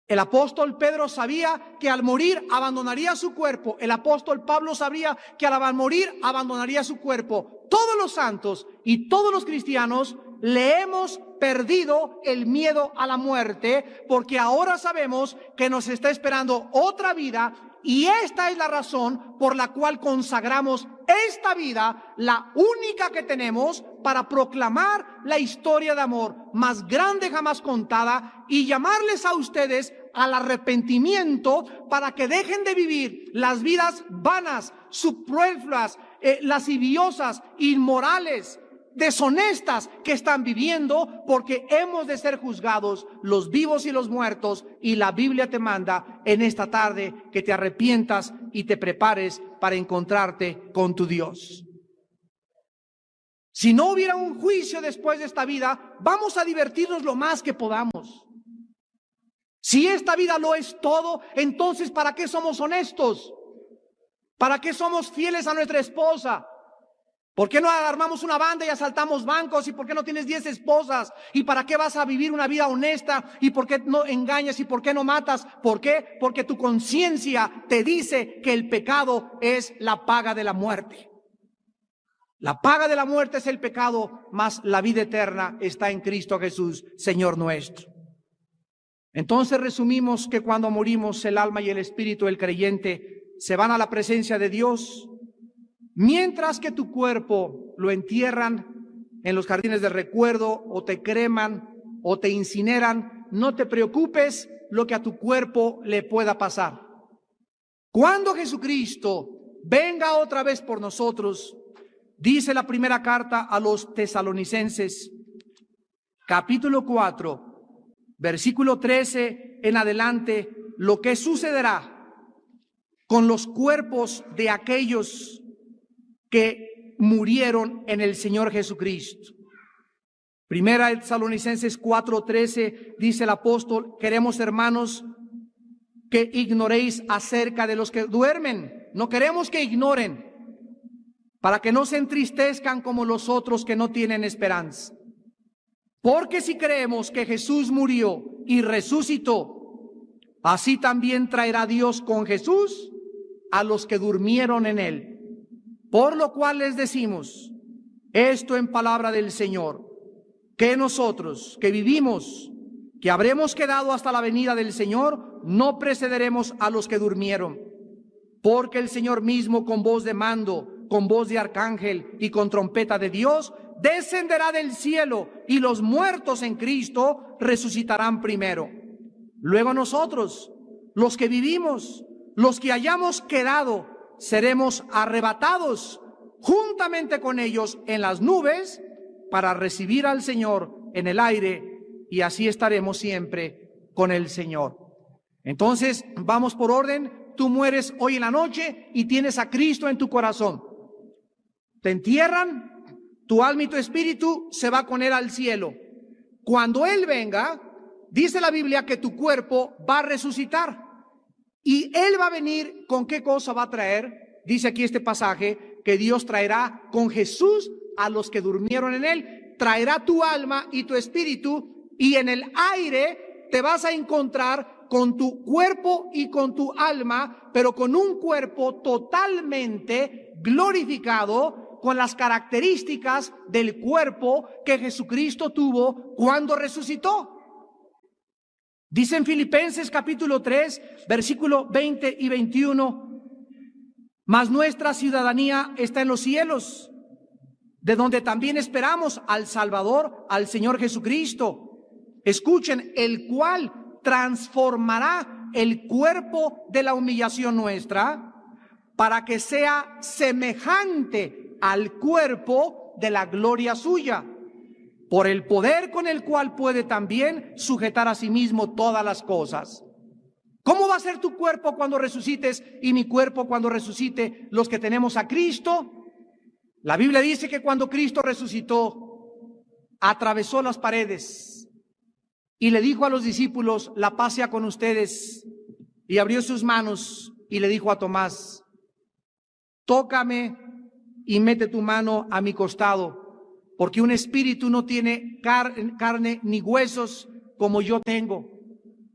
El apóstol Pedro sabía que al morir abandonaría su cuerpo. El apóstol Pablo sabía que al morir abandonaría su cuerpo. Todos los santos y todos los cristianos le hemos perdido el miedo a la muerte, porque ahora sabemos que nos está esperando otra vida, y esta es la razón por la cual consagramos esta vida, la única que tenemos, para proclamar la historia de amor más grande jamás contada y llamarles a ustedes al arrepentimiento para que dejen de vivir las vidas vanas, superfluas, lasciviosas, inmorales, deshonestas que están viviendo, porque hemos de ser juzgados los vivos y los muertos, y la Biblia te manda en esta tarde que te arrepientas y te prepares para encontrarte con tu Dios. Si no hubiera un juicio después de esta vida, vamos a divertirnos lo más que podamos. Si esta vida lo es todo, entonces ¿para qué somos honestos? ¿Para qué somos fieles a nuestra esposa? ¿Por qué no armamos una banda y asaltamos bancos? ¿Y por qué no tienes 10 esposas? ¿Y para qué vas a vivir una vida honesta? ¿Y por qué no engañas? ¿Y por qué no matas? ¿Por qué? Porque tu conciencia te dice que el pecado es la paga de la muerte. La paga de la muerte es el pecado, mas la vida eterna está en Cristo Jesús, Señor nuestro. Entonces resumimos que cuando morimos, el alma y el espíritu del creyente se van a la presencia de Dios, mientras que tu cuerpo lo entierran en los jardines del recuerdo, o te creman, o te incineran. No te preocupes lo que a tu cuerpo le pueda pasar. Cuando Jesucristo venga otra vez por nosotros, dice la primera carta a los Tesalonicenses, capítulo 4, versículo 13 en adelante, lo que sucederá con los cuerpos de aquellos que murieron en el Señor Jesucristo. Primera de Tesalonicenses 4:13 dice el apóstol: queremos, hermanos, que ignoréis acerca de los que duermen. No queremos que ignoren, para que no se entristezcan como los otros que no tienen esperanza. Porque si creemos que Jesús murió y resucitó, así también traerá Dios con Jesús a los que durmieron en él. Por lo cual les decimos esto en palabra del Señor, que nosotros que vivimos, que habremos quedado hasta la venida del Señor, no precederemos a los que durmieron. Porque el Señor mismo, con voz de mando, con voz de arcángel y con trompeta de Dios, descenderá del cielo, y los muertos en Cristo resucitarán primero. Luego nosotros, los que vivimos, los que hayamos quedado, seremos arrebatados juntamente con ellos en las nubes para recibir al Señor en el aire, y así estaremos siempre con el Señor. Entonces, vamos por orden. Tú mueres hoy en la noche y tienes a Cristo en tu corazón. Te entierran, tu alma y tu espíritu se va con Él al cielo. Cuando Él venga, dice la Biblia que tu cuerpo va a resucitar. Y Él va a venir, ¿con qué cosa va a traer? Dice aquí este pasaje, que Dios traerá con Jesús a los que durmieron en Él. Traerá tu alma y tu espíritu, y en el aire te vas a encontrar con tu cuerpo y con tu alma, pero con un cuerpo totalmente glorificado, con las características del cuerpo que Jesucristo tuvo cuando resucitó. Dice en Filipenses capítulo 3, versículo 20 y 21, mas nuestra ciudadanía está en los cielos, de donde también esperamos al Salvador, al Señor Jesucristo. Escuchen, el cual transformará el cuerpo de la humillación nuestra para que sea semejante al cuerpo de la gloria suya, por el poder con el cual puede también sujetar a sí mismo todas las cosas. ¿Cómo va a ser tu cuerpo cuando resucites y mi cuerpo cuando resucite los que tenemos a Cristo? La Biblia dice que cuando Cristo resucitó, atravesó las paredes y le dijo a los discípulos: la paz sea con ustedes. y abrió sus manos y le dijo a Tomás: tócame y mete tu mano a mi costado, porque un espíritu no tiene carne ni huesos como yo tengo.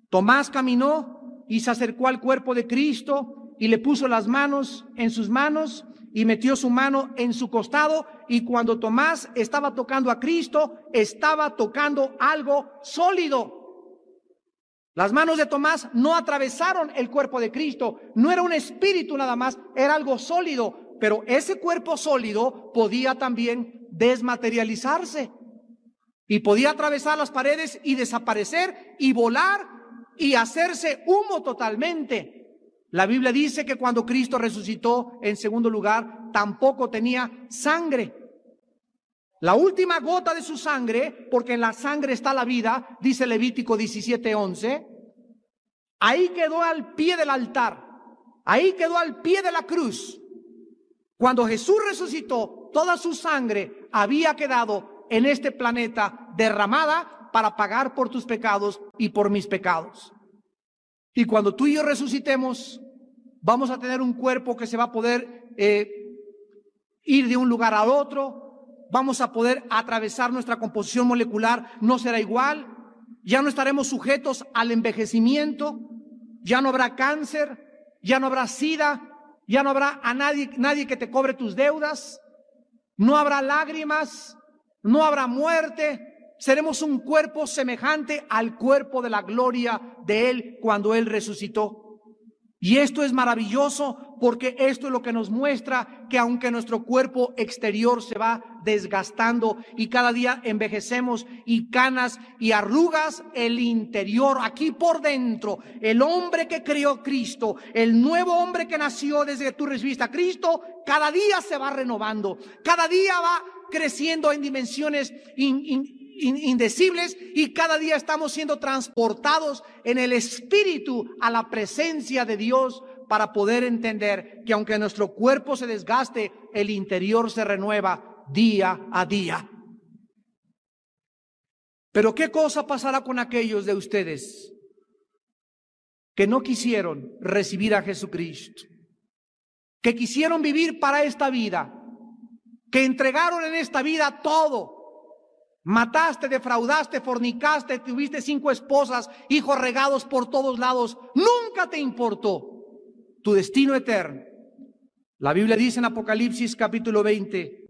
Tomás caminó y se acercó al cuerpo de Cristo y le puso las manos en sus manos y metió su mano en su costado, y cuando Tomás estaba tocando a Cristo, estaba tocando algo sólido. Las manos de Tomás no atravesaron el cuerpo de Cristo, no era un espíritu nada más, era algo sólido, pero ese cuerpo sólido podía también desmaterializarse y podía atravesar las paredes y desaparecer y volar y hacerse humo totalmente. La Biblia dice que cuando Cristo resucitó, en segundo lugar, tampoco tenía sangre. La última gota de su sangre, porque en la sangre está la vida, dice Levítico 17:11, ahí quedó al pie del altar, ahí quedó al pie de la cruz. Cuando Jesús resucitó, toda su sangre había quedado en este planeta derramada para pagar por tus pecados y por mis pecados. Y cuando tú y yo resucitemos, vamos a tener un cuerpo que se va a poder ir de un lugar al otro. Vamos a poder atravesar nuestra composición molecular, no será igual. Ya no estaremos sujetos al envejecimiento. Ya no habrá cáncer, ya no habrá SIDA, ya no habrá nadie que te cobre tus deudas. No habrá lágrimas, no habrá muerte. Seremos un cuerpo semejante al cuerpo de la gloria de Él cuando Él resucitó. Y esto es maravilloso, porque esto es lo que nos muestra que aunque nuestro cuerpo exterior se va desgastando y cada día envejecemos y canas y arrugas, el interior, aquí por dentro, el hombre que creó Cristo, el nuevo hombre que nació desde que tú recibiste a Cristo, cada día se va renovando, cada día va creciendo en dimensiones indecibles, y cada día estamos siendo transportados en el Espíritu a la presencia de Dios para poder entender que aunque nuestro cuerpo se desgaste, el interior se renueva día a día. Pero ¿qué cosa pasará con aquellos de ustedes que no quisieron recibir a Jesucristo, que quisieron vivir para esta vida, que entregaron en esta vida todo? Mataste, defraudaste, fornicaste, tuviste 5 esposas, hijos regados por todos lados. Nunca te importó tu destino eterno. La Biblia dice en Apocalipsis capítulo 20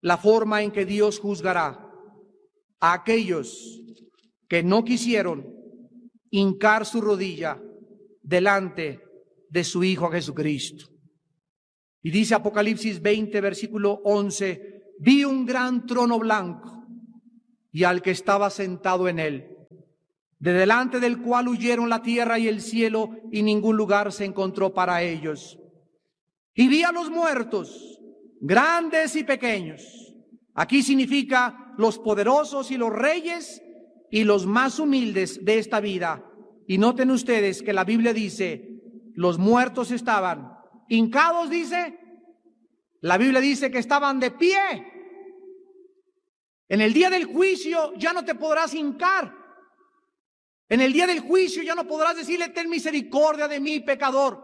la forma en que Dios juzgará a aquellos que no quisieron hincar su rodilla delante de su Hijo Jesucristo. Y dice Apocalipsis 20, versículo 11: vi un gran trono blanco y al que estaba sentado en él, de delante del cual huyeron la tierra y el cielo, y ningún lugar se encontró para ellos. Y vi a los muertos, grandes y pequeños. Aquí significa los poderosos y los reyes y los más humildes de esta vida. Y noten ustedes que la Biblia dice, los muertos estaban hincados, dice. La Biblia dice que estaban de pie. En el día del juicio ya no te podrás hincar. En el día del juicio ya no podrás decirle: ten misericordia de mí, pecador.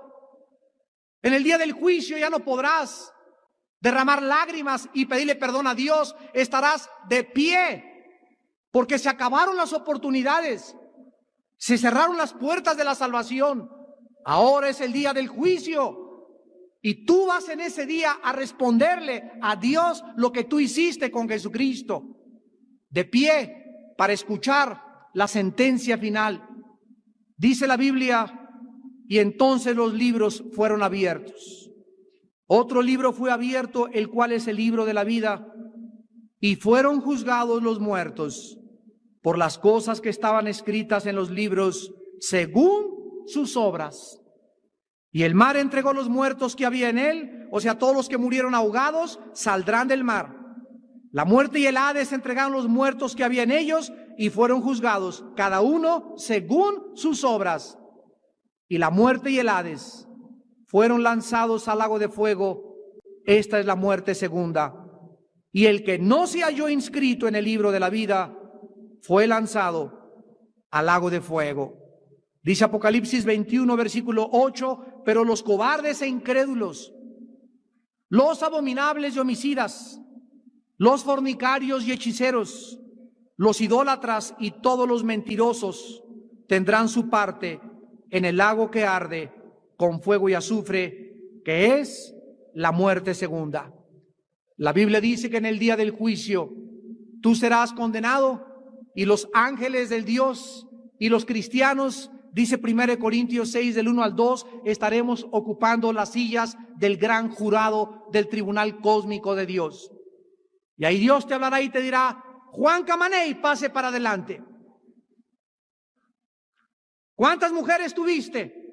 En el día del juicio ya no podrás derramar lágrimas y pedirle perdón a Dios. Estarás de pie, porque se acabaron las oportunidades. Se cerraron las puertas de la salvación. Ahora es el día del juicio. Y tú vas en ese día a responderle a Dios lo que tú hiciste con Jesucristo. De pie para escuchar la sentencia final. Dice la Biblia, y entonces los libros fueron abiertos. Otro libro fue abierto, el cual es el libro de la vida. Y fueron juzgados los muertos por las cosas que estaban escritas en los libros según sus obras. Y el mar entregó los muertos que había en él, o sea, todos los que murieron ahogados saldrán del mar. La muerte y el Hades entregaron los muertos que había en ellos y fueron juzgados, cada uno según sus obras. Y la muerte y el Hades fueron lanzados al lago de fuego. Esta es la muerte segunda. Y el que no se halló inscrito en el libro de la vida fue lanzado al lago de fuego. Dice Apocalipsis 21, versículo 8, pero los cobardes e incrédulos, los abominables y homicidas, los fornicarios y hechiceros, los idólatras y todos los mentirosos tendrán su parte en el lago que arde con fuego y azufre, que es la muerte segunda. La Biblia dice que en el día del juicio tú serás condenado y los ángeles del Dios y los cristianos, dice 1 Corintios 6 del 1 al 2, estaremos ocupando las sillas del gran jurado del tribunal cósmico de Dios. Y ahí Dios te hablará y te dirá: Juan Camaney, pase para adelante. ¿Cuántas mujeres tuviste?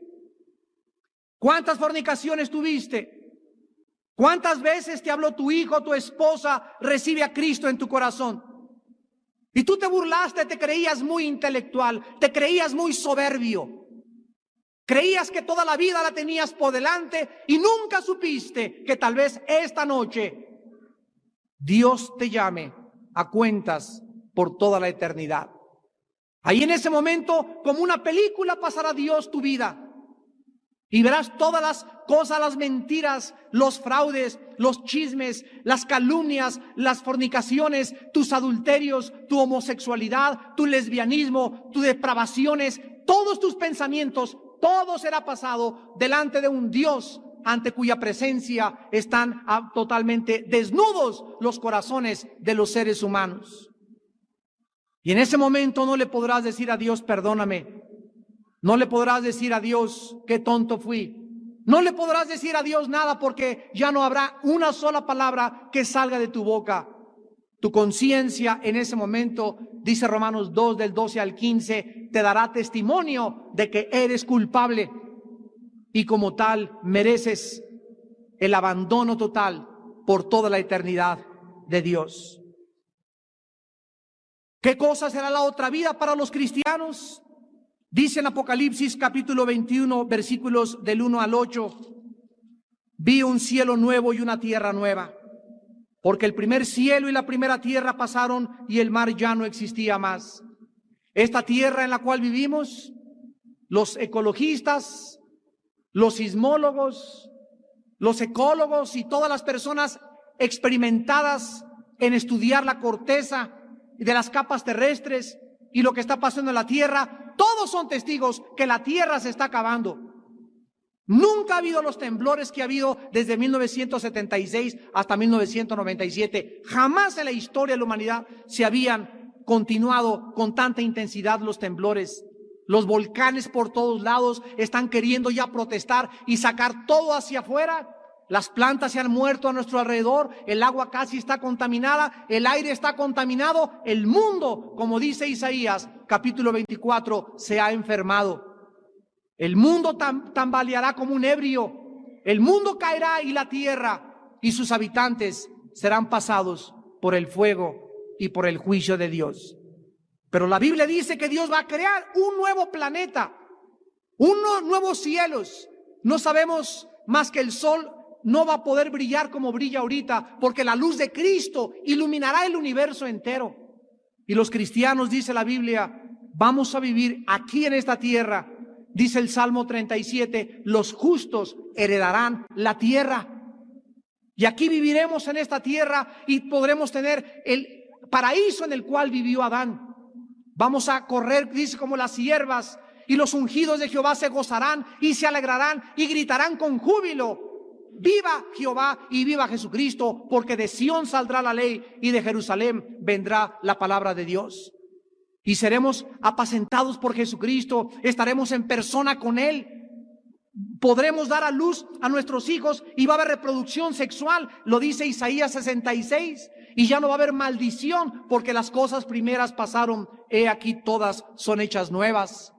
¿Cuántas fornicaciones tuviste? ¿Cuántas veces te habló tu hijo, tu esposa, recibe a Cristo en tu corazón? Y tú te burlaste, te creías muy intelectual, te creías muy soberbio. Creías que toda la vida la tenías por delante y nunca supiste que tal vez esta noche Dios te llame a cuentas por toda la eternidad. Ahí en ese momento, como una película, pasará Dios tu vida. Y verás todas las cosas, las mentiras, los fraudes, los chismes, las calumnias, las fornicaciones, tus adulterios, tu homosexualidad, tu lesbianismo, tus depravaciones, todos tus pensamientos, todo será pasado delante de un Dios ante cuya presencia están totalmente desnudos los corazones de los seres humanos. Y en ese momento no le podrás decir a Dios: perdóname. No le podrás decir a Dios: qué tonto fui. No le podrás decir a Dios nada, porque ya no habrá una sola palabra que salga de tu boca. Tu conciencia en ese momento, dice Romanos 2 del 12 al 15, te dará testimonio de que eres culpable y como tal mereces el abandono total por toda la eternidad de Dios. ¿Qué cosa será la otra vida para los cristianos? Dice en Apocalipsis capítulo 21, versículos del 1 al 8, vi un cielo nuevo y una tierra nueva, porque el primer cielo y la primera tierra pasaron y el mar ya no existía más. Esta tierra en la cual vivimos, los ecologistas, los sismólogos, los ecólogos y todas las personas experimentadas en estudiar la corteza de las capas terrestres y lo que está pasando en la tierra, todos son testigos que la tierra se está acabando. Nunca ha habido los temblores que ha habido desde 1976 hasta 1997. Jamás en la historia de la humanidad se habían continuado con tanta intensidad los temblores. Los volcanes por todos lados están queriendo ya protestar y sacar todo hacia afuera. Las plantas se han muerto a nuestro alrededor, el agua casi está contaminada, el aire está contaminado, el mundo, como dice Isaías, capítulo 24, se ha enfermado. El mundo tambaleará como un ebrio, el mundo caerá y la tierra y sus habitantes serán pasados por el fuego y por el juicio de Dios. Pero la Biblia dice que Dios va a crear un nuevo planeta, unos nuevos cielos. No sabemos más que el sol no va a poder brillar como brilla ahorita, porque la luz de Cristo iluminará el universo entero. Y los cristianos, dice la Biblia, vamos a vivir aquí en esta tierra. Dice el Salmo 37, los justos heredarán la tierra. Y aquí viviremos en esta tierra y podremos tener el paraíso en el cual vivió Adán. Vamos a correr, dice, como las ciervas, y los ungidos de Jehová se gozarán y se alegrarán y gritarán con júbilo. Viva Jehová y viva Jesucristo, porque de Sión saldrá la ley y de Jerusalén vendrá la palabra de Dios. Y seremos apacentados por Jesucristo, estaremos en persona con Él. Podremos dar a luz a nuestros hijos y va a haber reproducción sexual, lo dice Isaías 66. Y ya no va a haber maldición, porque las cosas primeras pasaron, he aquí todas son hechas nuevas.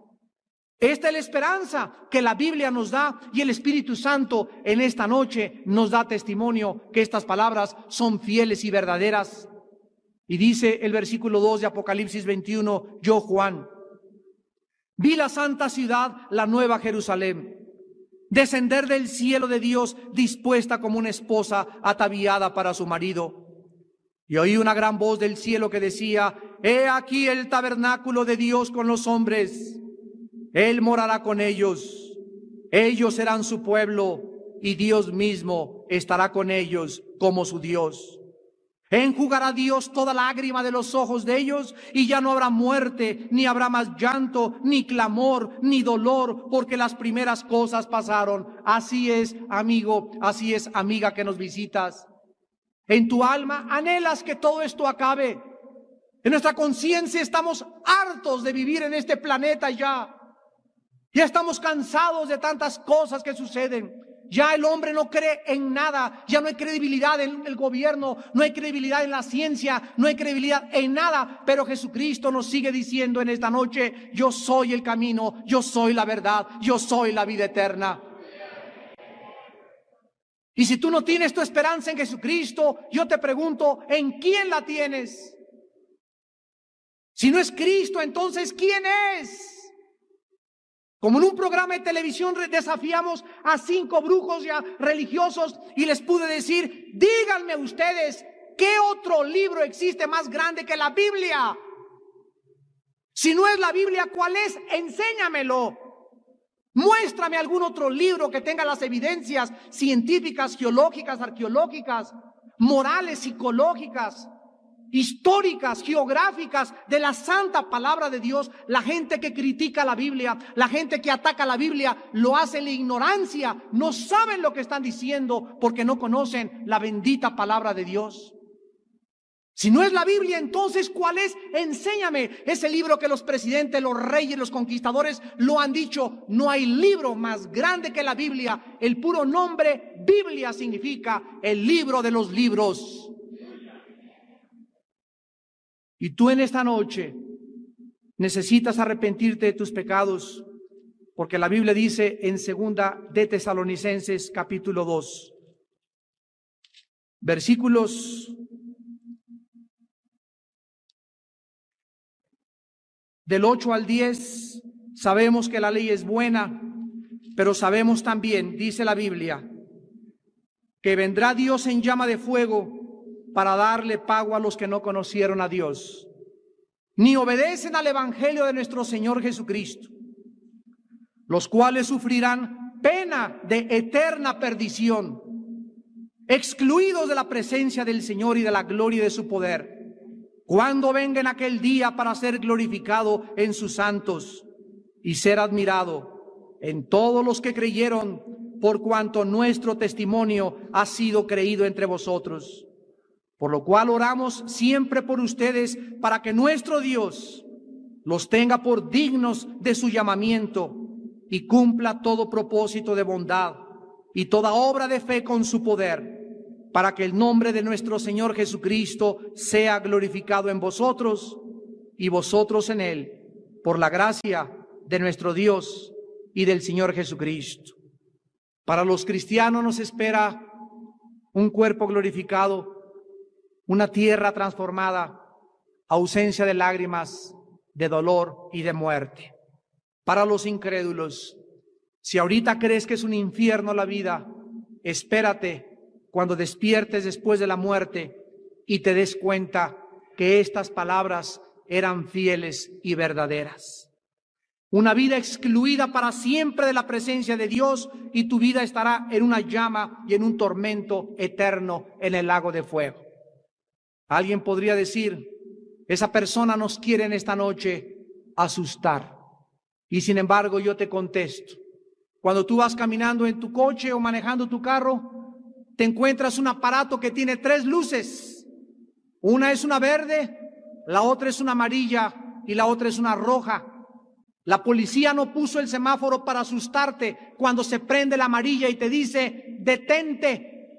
Esta es la esperanza que la Biblia nos da, y el Espíritu Santo en esta noche nos da testimonio que estas palabras son fieles y verdaderas. Y dice el versículo 2 de Apocalipsis 21, yo, Juan, vi la santa ciudad, la nueva Jerusalén, descender del cielo de Dios, dispuesta como una esposa ataviada para su marido. Y oí una gran voz del cielo que decía, he aquí el tabernáculo de Dios con los hombres. Él morará con ellos. Ellos serán su pueblo y Dios mismo estará con ellos como su Dios. Enjugará Dios toda lágrima de los ojos de ellos y ya no habrá muerte, ni habrá más llanto, ni clamor, ni dolor, porque las primeras cosas pasaron. Así es, amigo, así es, amiga que nos visitas. En tu alma anhelas que todo esto acabe. En nuestra conciencia estamos hartos de vivir en este planeta ya. Ya estamos cansados de tantas cosas que suceden. Ya el hombre no cree en nada, ya no hay credibilidad en el gobierno, no hay credibilidad en la ciencia, no hay credibilidad en nada, pero Jesucristo nos sigue diciendo en esta noche: yo soy el camino, yo soy la verdad, yo soy la vida eterna. Y si tú no tienes tu esperanza en Jesucristo, yo te pregunto, ¿en quién la tienes? Si no es Cristo, entonces ¿quién es? Como en un programa de televisión desafiamos a 5 brujos ya religiosos y les pude decir: díganme ustedes, ¿qué otro libro existe más grande que la Biblia? Si no es la Biblia, ¿cuál es? Enséñamelo. Muéstrame algún otro libro que tenga las evidencias científicas, geológicas, arqueológicas, morales, psicológicas, históricas, geográficas de la santa palabra de Dios. La gente que critica la Biblia, la gente que ataca la Biblia, lo hace en la ignorancia. No saben lo que están diciendo porque no conocen la bendita palabra de Dios. Si no es la Biblia, entonces ¿cuál es? Enséñame. Ese libro que los presidentes, los reyes, los conquistadores lo han dicho: no hay libro más grande que la Biblia. El puro nombre Biblia significa el libro de los libros. Y tú en esta noche necesitas arrepentirte de tus pecados, porque la Biblia dice en 2 de Tesalonicenses capítulo 2, versículos del 8 al 10, sabemos que la ley es buena, pero sabemos también, dice la Biblia, que vendrá Dios en llama de fuego para darle pago a los que no conocieron a Dios, ni obedecen al evangelio de nuestro Señor Jesucristo, los cuales sufrirán pena de eterna perdición, excluidos de la presencia del Señor y de la gloria de su poder, cuando venga en aquel día para ser glorificado en sus santos y ser admirado en todos los que creyeron, por cuanto nuestro testimonio ha sido creído entre vosotros. Por lo cual oramos siempre por ustedes, para que nuestro Dios los tenga por dignos de su llamamiento y cumpla todo propósito de bondad y toda obra de fe con su poder, para que el nombre de nuestro Señor Jesucristo sea glorificado en vosotros y vosotros en Él, por la gracia de nuestro Dios y del Señor Jesucristo. Para los cristianos nos espera un cuerpo glorificado, una tierra transformada, ausencia de lágrimas, de dolor y de muerte. Para los incrédulos, si ahorita crees que es un infierno la vida, espérate cuando despiertes después de la muerte y te des cuenta que estas palabras eran fieles y verdaderas. Una vida excluida para siempre de la presencia de Dios, y tu vida estará en una llama y en un tormento eterno en el lago de fuego. Alguien podría decir: esa persona nos quiere en esta noche asustar. Y sin embargo yo te contesto: cuando tú vas caminando en tu coche o manejando tu carro, te encuentras un aparato que tiene 3 luces. Una es una verde, la otra es una amarilla y la otra es una roja. La policía no puso el semáforo para asustarte cuando se prende la amarilla y te dice: detente,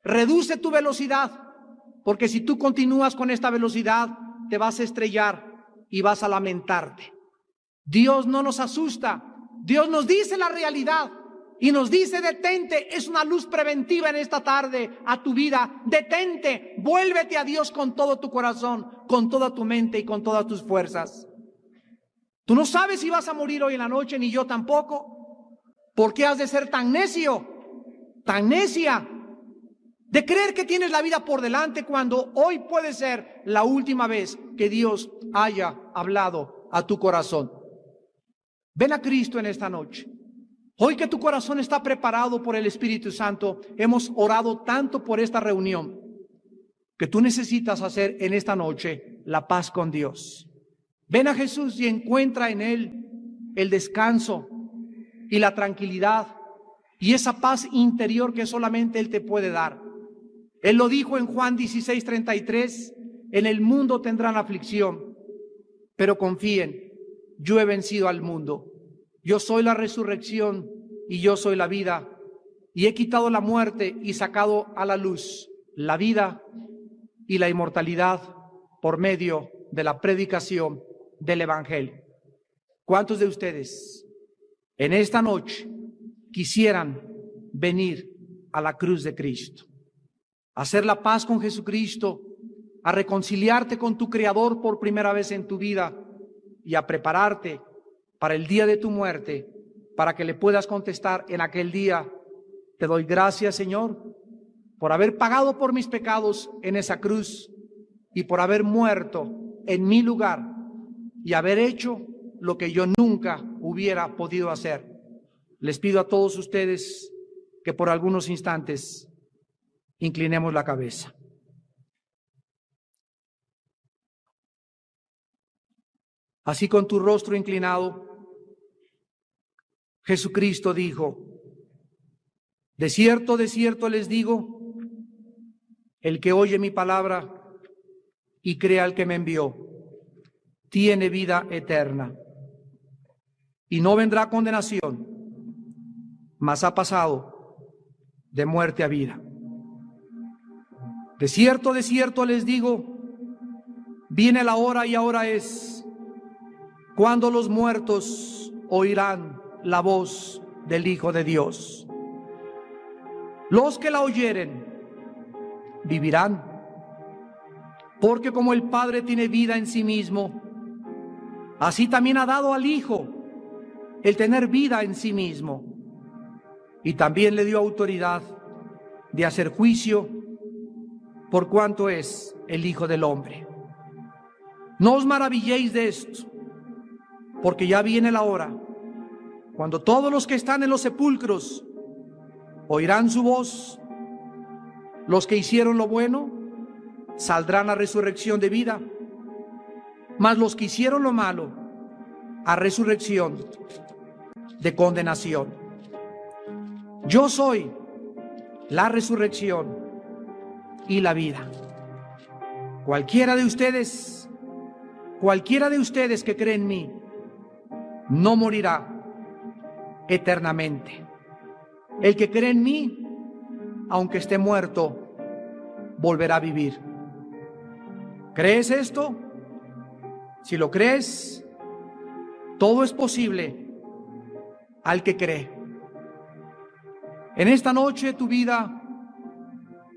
reduce tu velocidad, porque si tú continúas con esta velocidad te vas a estrellar y vas a lamentarte. Dios no nos asusta, Dios nos dice la realidad y nos dice: detente. Es una luz preventiva en esta tarde a tu vida. Detente, vuélvete a Dios con todo tu corazón, con toda tu mente y con todas tus fuerzas. Tú no sabes si vas a morir hoy en la noche, ni yo tampoco. ¿Por qué has de ser tan necio, tan necia, de creer que tienes la vida por delante cuando hoy puede ser la última vez que Dios haya hablado a tu corazón? Ven a Cristo en esta noche. Hoy que tu corazón está preparado por el Espíritu Santo, hemos orado tanto por esta reunión que tú necesitas hacer en esta noche la paz con Dios. Ven a Jesús y encuentra en Él el descanso y la tranquilidad y esa paz interior que solamente Él te puede dar. Él lo dijo en Juan 16:33, en el mundo tendrán aflicción, pero confíen, yo he vencido al mundo. Yo soy la resurrección y yo soy la vida, y he quitado la muerte y sacado a la luz la vida y la inmortalidad por medio de la predicación del Evangelio. ¿Cuántos de ustedes en esta noche quisieran venir a la cruz de Cristo, a hacer la paz con Jesucristo, a reconciliarte con tu Creador por primera vez en tu vida y a prepararte para el día de tu muerte, para que le puedas contestar en aquel día: te doy gracias, Señor, por haber pagado por mis pecados en esa cruz y por haber muerto en mi lugar y haber hecho lo que yo nunca hubiera podido hacer? Les pido a todos ustedes que por algunos instantes inclinemos la cabeza. Así, con tu rostro inclinado, Jesucristo dijo: de cierto les digo, el que oye mi palabra y crea al que me envió, tiene vida eterna y no vendrá a condenación, mas ha pasado de muerte a vida. De cierto les digo, viene la hora y ahora es, cuando los muertos oirán la voz del Hijo de Dios. Los que la oyeren vivirán, porque como el Padre tiene vida en sí mismo, así también ha dado al Hijo el tener vida en sí mismo, y también le dio autoridad de hacer juicio por cuanto es el Hijo del Hombre. No os maravilléis de esto, porque ya viene la hora cuando todos los que están en los sepulcros oirán su voz. Los que hicieron lo bueno saldrán a resurrección de vida, mas los que hicieron lo malo a resurrección de condenación. Yo soy la resurrección y la vida. Cualquiera de ustedes que cree en mí, no morirá eternamente. El que cree en mí, aunque esté muerto, volverá a vivir. ¿Crees esto? Si lo crees, todo es posible al que cree. En esta noche tu vida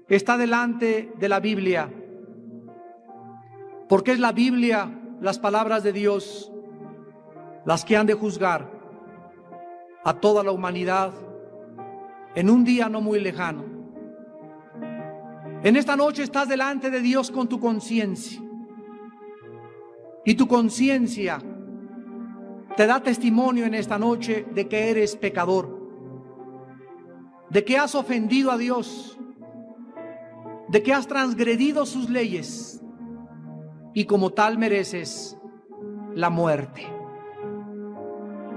está delante de la Biblia, porque es la Biblia, las palabras de Dios, las que han de juzgar a toda la humanidad en un día no muy lejano. En esta noche estás delante de Dios con tu conciencia, y tu conciencia te da testimonio en esta noche de que eres pecador, de que has ofendido a Dios, de que has transgredido sus leyes y como tal mereces la muerte.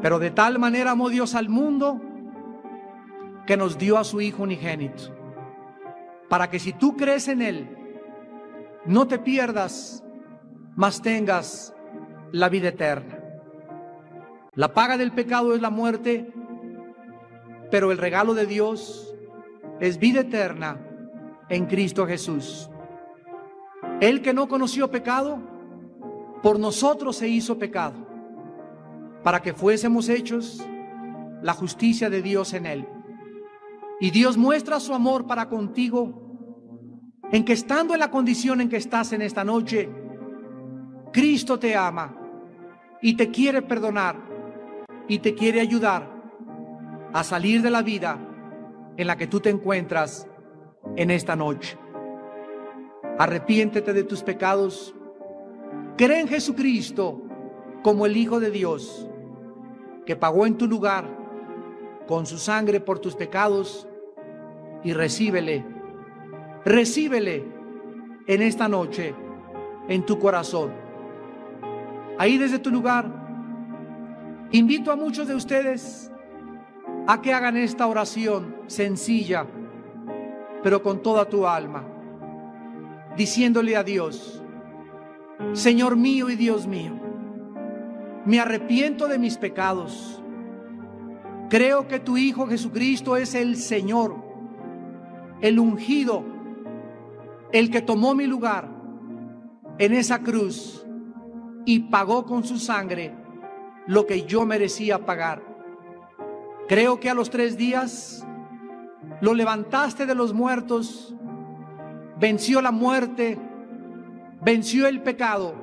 Pero de tal manera amó Dios al mundo que nos dio a su Hijo unigénito, para que si tú crees en Él, no te pierdas, mas tengas la vida eterna. La paga del pecado es la muerte, pero el regalo de Dios es vida eterna en Cristo Jesús. Él que no conoció pecado, por nosotros se hizo pecado, para que fuésemos hechos la justicia de Dios en Él. Y Dios muestra su amor para contigo en que, estando en la condición en que estás en esta noche, Cristo te ama y te quiere perdonar y te quiere ayudar a salir de la vida en la que tú te encuentras en esta noche. Arrepiéntete de tus pecados, cree en Jesucristo como el Hijo de Dios, que pagó en tu lugar con su sangre por tus pecados, y recíbele en esta noche en tu corazón. Ahí desde tu lugar, invito a muchos de ustedes a que hagan esta oración sencilla, pero con toda tu alma, diciéndole a Dios: Señor mío y Dios mío, me arrepiento de mis pecados. Creo que tu Hijo Jesucristo es el Señor, el ungido, el que tomó mi lugar en esa cruz y pagó con su sangre lo que yo merecía pagar. Creo que a los 3 días lo levantaste de los muertos, venció la muerte, venció el pecado,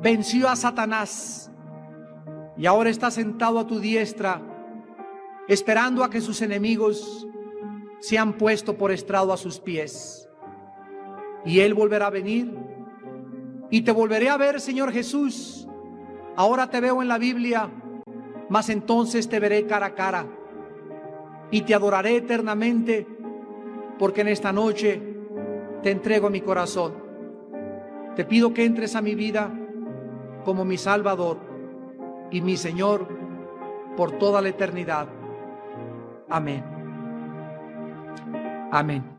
venció a Satanás, y ahora está sentado a tu diestra, esperando a que sus enemigos sean puestos por estrado a sus pies. Y Él volverá a venir, y te volveré a ver, Señor Jesús. Ahora te veo en la Biblia, mas entonces te veré cara a cara, y te adoraré eternamente, porque en esta noche te entrego mi corazón. Te pido que entres a mi vida como mi Salvador y mi Señor por toda la eternidad. Amén. Amén.